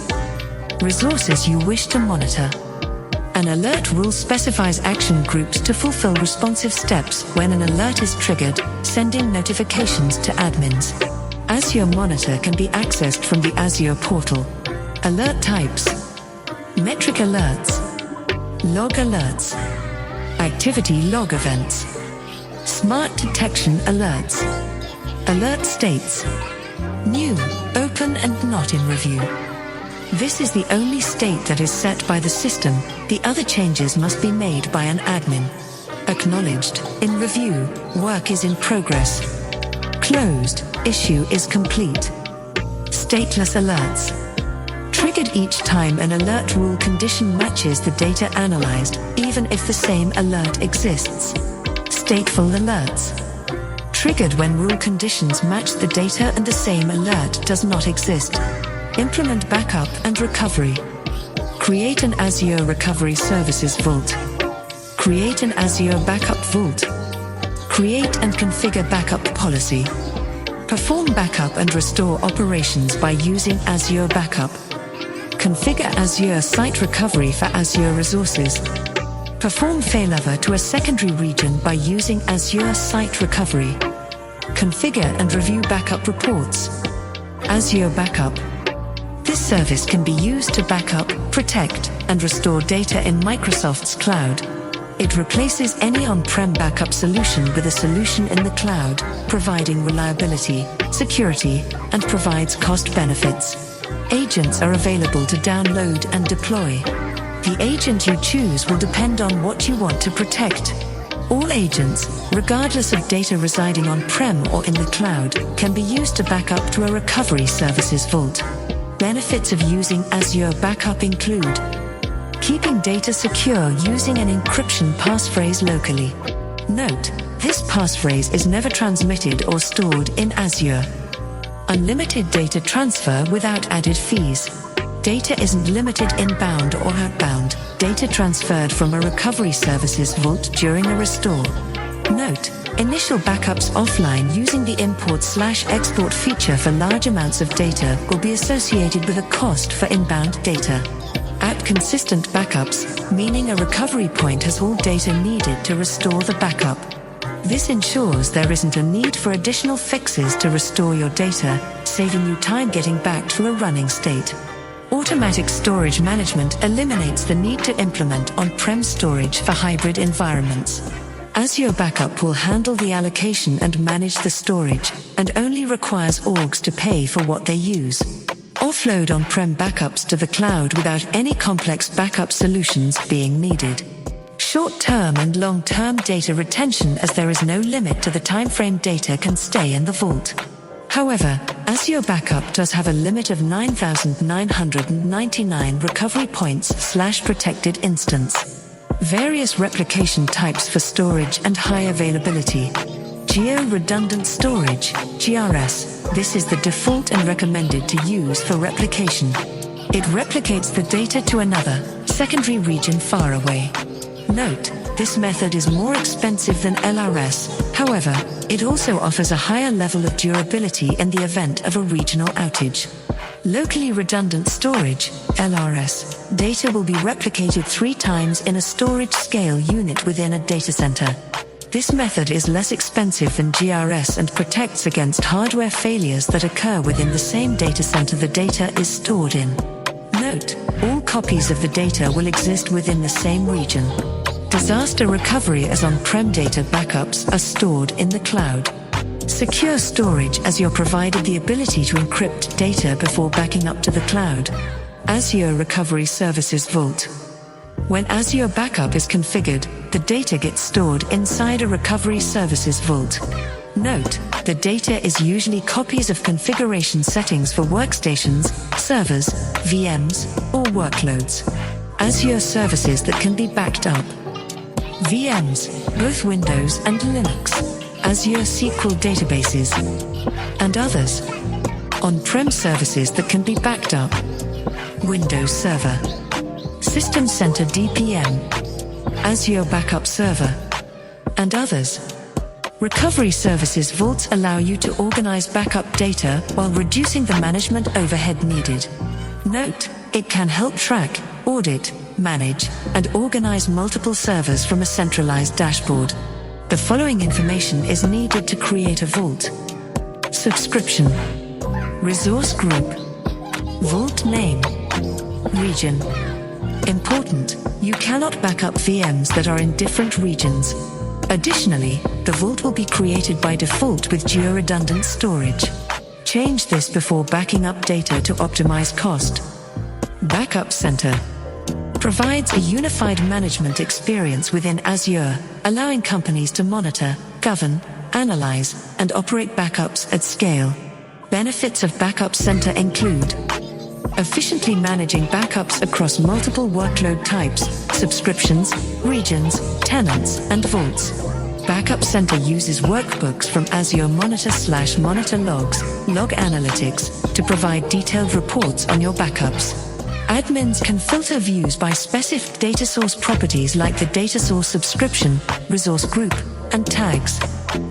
Resources you wish to monitor. An alert rule specifies action groups to fulfill responsive steps when an alert is triggered, sending notifications to admins. Azure Monitor can be accessed from the Azure portal. Alert types. Metric alerts. Log alerts. Activity log events. Smart detection alerts. Alert states. New, open and not in review. This is the only state that is set by the system. The other changes must be made by an admin. Acknowledged, in review, work is in progress. Closed, issue is complete. Stateless alerts. Triggered each time an alert rule condition matches the data analyzed, even if the same alert exists. Stateful alerts. Triggered when rule conditions match the data and the same alert does not exist. Implement backup and recovery. Create an Azure Recovery Services Vault. Create an Azure Backup Vault. Create and configure backup policy. Perform backup and restore operations by using Azure Backup. Configure Azure Site Recovery for Azure resources. Perform failover to a secondary region by using Azure Site Recovery. Configure and review backup reports. Azure Backup. This service can be used to backup, protect, and restore data in Microsoft's cloud. It replaces any on-prem backup solution with a solution in the cloud, providing reliability, security, and provides cost benefits. Agents are available to download and deploy. The agent you choose will depend on what you want to protect. All agents, regardless of data residing on-prem or in the cloud, can be used to back up to a recovery services vault. Benefits of using Azure Backup include keeping data secure using an encryption passphrase locally. Note, this passphrase is never transmitted or stored in Azure. Unlimited data transfer without added fees. Data isn't limited inbound or outbound. Data transferred from a recovery services vault during a restore. Note, initial backups offline using the import/export feature for large amounts of data will be associated with a cost for inbound data. At consistent backups, meaning a recovery point has all data needed to restore the backup. This ensures there isn't a need for additional fixes to restore your data, saving you time getting back to a running state. Automatic storage management eliminates the need to implement on-prem storage for hybrid environments. Azure Backup will handle the allocation and manage the storage, and only requires orgs to pay for what they use. Offload on-prem backups to the cloud without any complex backup solutions being needed. Short-term and long-term data retention, as there is no limit to the timeframe data can stay in the vault. However, Azure Backup does have a limit of 9,999 recovery points/protected instance. Various replication types for storage and high availability. Geo-redundant storage, GRS. This is the default and recommended to use for replication. It replicates the data to another, secondary region far away. Note, this method is more expensive than LRS, however, it also offers a higher level of durability in the event of a regional outage. Locally redundant storage, LRS, data will be replicated 3 times in a storage scale unit within a data center. This method is less expensive than GRS and protects against hardware failures that occur within the same data center the data is stored in. Note, all copies of the data will exist within the same region. Disaster recovery as on-prem data backups are stored in the cloud. Secure storage, as you're provided the ability to encrypt data before backing up to the cloud. Azure Recovery Services Vault. When Azure Backup is configured, the data gets stored inside a Recovery Services Vault. Note, the data is usually copies of configuration settings for workstations, servers, VMs, or workloads. Azure services that can be backed up. VMs, both Windows and Linux, Azure SQL databases, and others. On-prem services that can be backed up. Windows Server, System Center DPM, Azure Backup Server, and others. Recovery services vaults allow you to organize backup data while reducing the management overhead needed. Note, it can help track, audit, manage, and organize multiple servers from a centralized dashboard. The following information is needed to create a vault. Subscription, resource group, vault name, region. Important, you cannot back up VMs that are in different regions. Additionally, the vault will be created by default with geo-redundant storage. Change this before backing up data to optimize cost. Backup Center provides a unified management experience within Azure, allowing companies to monitor, govern, analyze, and operate backups at scale. Benefits of Backup Center include efficiently managing backups across multiple workload types, subscriptions, regions, tenants, and vaults. Backup Center uses workbooks from Azure Monitor/Monitor Logs, Log Analytics, to provide detailed reports on your backups. Admins can filter views by specific data source properties like the data source subscription, resource group, and tags.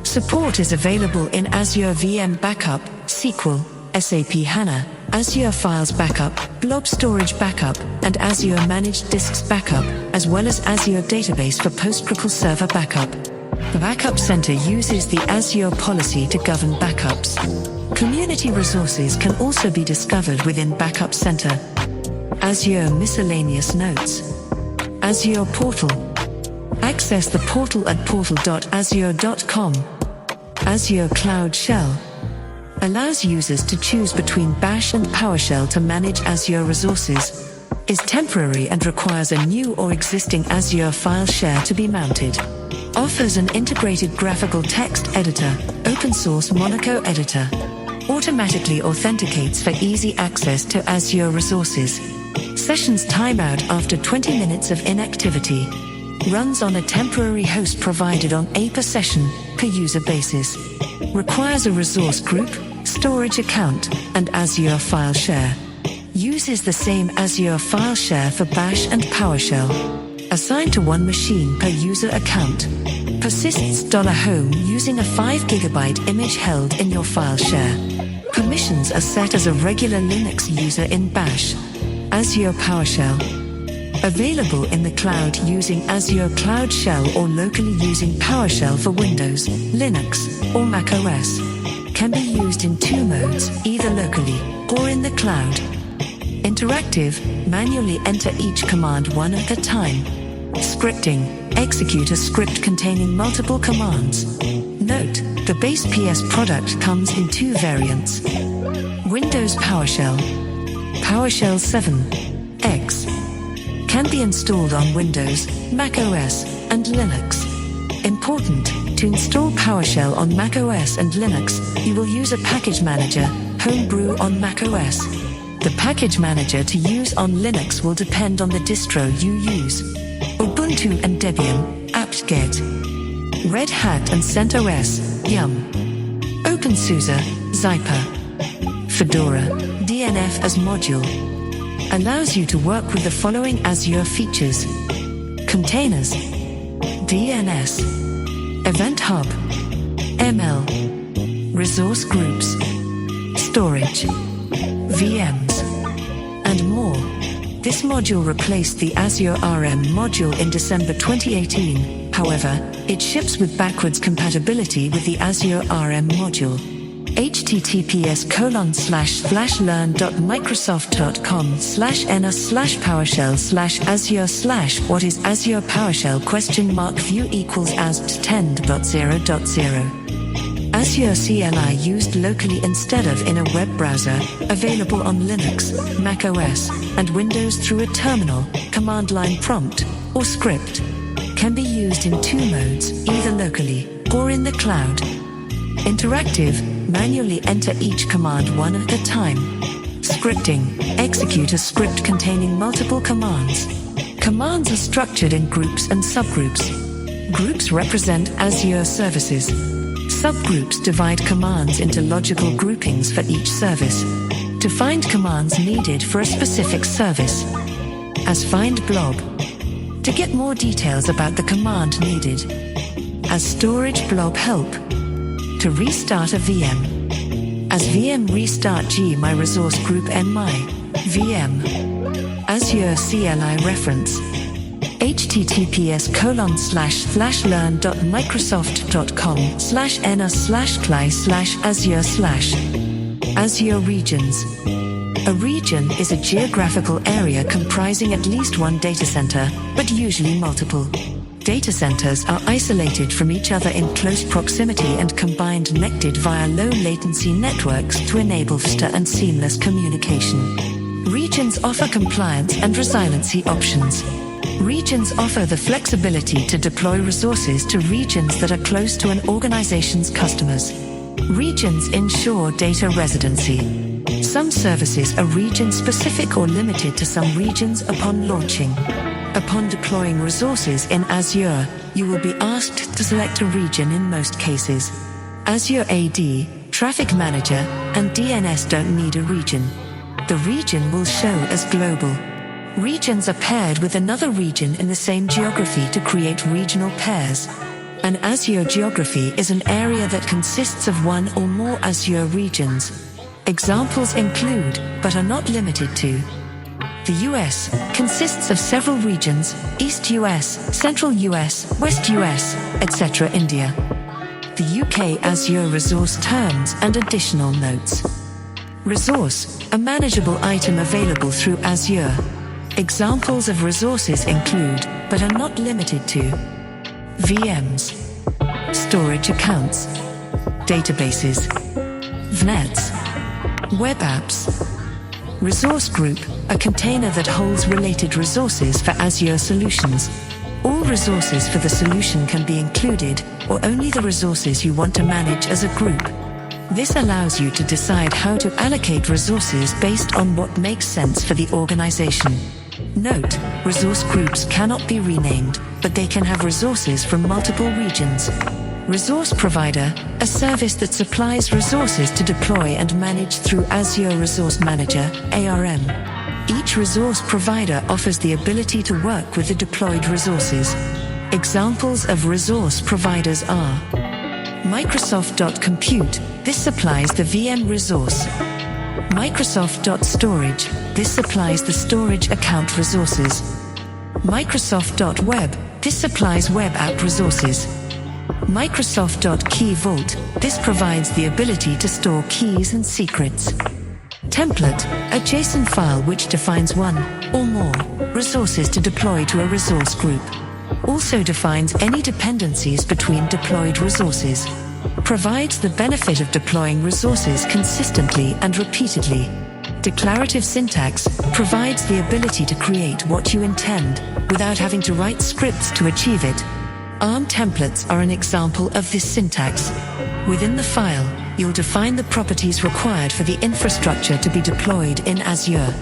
Support is available in Azure VM Backup, SQL, SAP HANA, Azure Files Backup, Blob Storage Backup, and Azure Managed Disks Backup, as well as Azure Database for PostgreSQL Server Backup. The Backup Center uses the Azure policy to govern backups. Community resources can also be discovered within Backup Center. Azure Miscellaneous Notes, Azure Portal. Access the portal at portal.azure.com. Azure Cloud Shell allows users to choose between Bash and PowerShell to manage Azure resources. Is temporary and requires a new or existing Azure file share to be mounted. Offers an integrated graphical text editor, open source Monaco editor. Automatically authenticates for easy access to Azure resources. Sessions timeout after 20 minutes of inactivity. Runs on a temporary host provided on a per session, per user basis. Requires a resource group, storage account, and Azure file share. Uses the same Azure file share for Bash and PowerShell. Assigned to one machine per user account. Persists $home using a 5 GB image held in your file share. Permissions are set as a regular Linux user in Bash. Azure PowerShell. Available in the cloud using Azure Cloud Shell or locally using PowerShell for Windows, Linux, or macOS. Can be used in two modes, either locally or in the cloud. Interactive, manually enter each command one at a time. Scripting, execute a script containing multiple commands. Note, the base PS product comes in two variants. Windows PowerShell. PowerShell 7 X can be installed on Windows, macOS, and Linux. Important, to install PowerShell on macOS and Linux, you will use a package manager, Homebrew on macOS. The package manager to use on Linux will depend on the distro you use. Ubuntu and Debian, apt-get. Red Hat and CentOS, Yum. OpenSUSE, Zyper. Fedora, DNF as module. Allows you to work with the following Azure features. Containers, DNS, Event Hub, ML, resource groups, storage, VMs, and more. This module replaced the Azure RM module in December 2018. However, it ships with backwards compatibility with the Azure RM module. https://learn.microsoft.com/ns/PowerShell/Azure/ what is Azure PowerShell view equals AZ-10.0.0. Azure CLI used locally instead of in a web browser, available on Linux, macOS, and Windows through a terminal, command line prompt, or script. Can be used in two modes, either locally or in the cloud. Interactive, manually enter each command one at a time. Scripting, execute a script containing multiple commands. Commands are structured in groups and subgroups. Groups represent Azure services. Subgroups divide commands into logical groupings for each service to find commands needed for a specific service. As find blob, to get more details about the command needed. As storage blob help, to restart a VM. As VM restart g my resource group n my VM. Azure CLI reference. https://learn.microsoft.com/na/cli/azure/. Azure regions. A region is a geographical area comprising at least one data center, but usually multiple. Data centers are isolated from each other in close proximity and combined connected via low-latency networks to enable faster and seamless communication. Regions offer compliance and resiliency options. Regions offer the flexibility to deploy resources to regions that are close to an organization's customers. Regions ensure data residency. Some services are region-specific or limited to some regions upon launching. Upon deploying resources in Azure, you will be asked to select a region in most cases. Azure AD, Traffic Manager, and DNS don't need a region. The region will show as global. Regions are paired with another region in the same geography to create regional pairs. An Azure geography is an area that consists of one or more Azure regions. Examples include, but are not limited to: the US consists of several regions: East US, Central US, West US, etc. India. The UK Azure resource terms and additional notes. Resource, a manageable item available through Azure. Examples of resources include, but are not limited to: VMs, storage accounts, databases, VNets, web apps. Resource group, a container that holds related resources for Azure solutions. All resources for the solution can be included, or only the resources you want to manage as a group. This allows you to decide how to allocate resources based on what makes sense for the organization. Note, resource groups cannot be renamed, but they can have resources from multiple regions. Resource Provider, a service that supplies resources to deploy and manage through Azure Resource Manager, ARM. Each resource provider offers the ability to work with the deployed resources. Examples of resource providers are: Microsoft.Compute, this supplies the VM resource. Microsoft.Storage, this supplies the storage account resources. Microsoft.Web, this supplies web app resources. Microsoft.Key Vault, this provides the ability to store keys and secrets. Template, a JSON file which defines one or more resources to deploy to a resource group. Also defines any dependencies between deployed resources. Provides the benefit of deploying resources consistently and repeatedly. Declarative syntax provides the ability to create what you intend without having to write scripts to achieve it. ARM templates are an example of this syntax. Within the file, you'll define the properties required for the infrastructure to be deployed in Azure.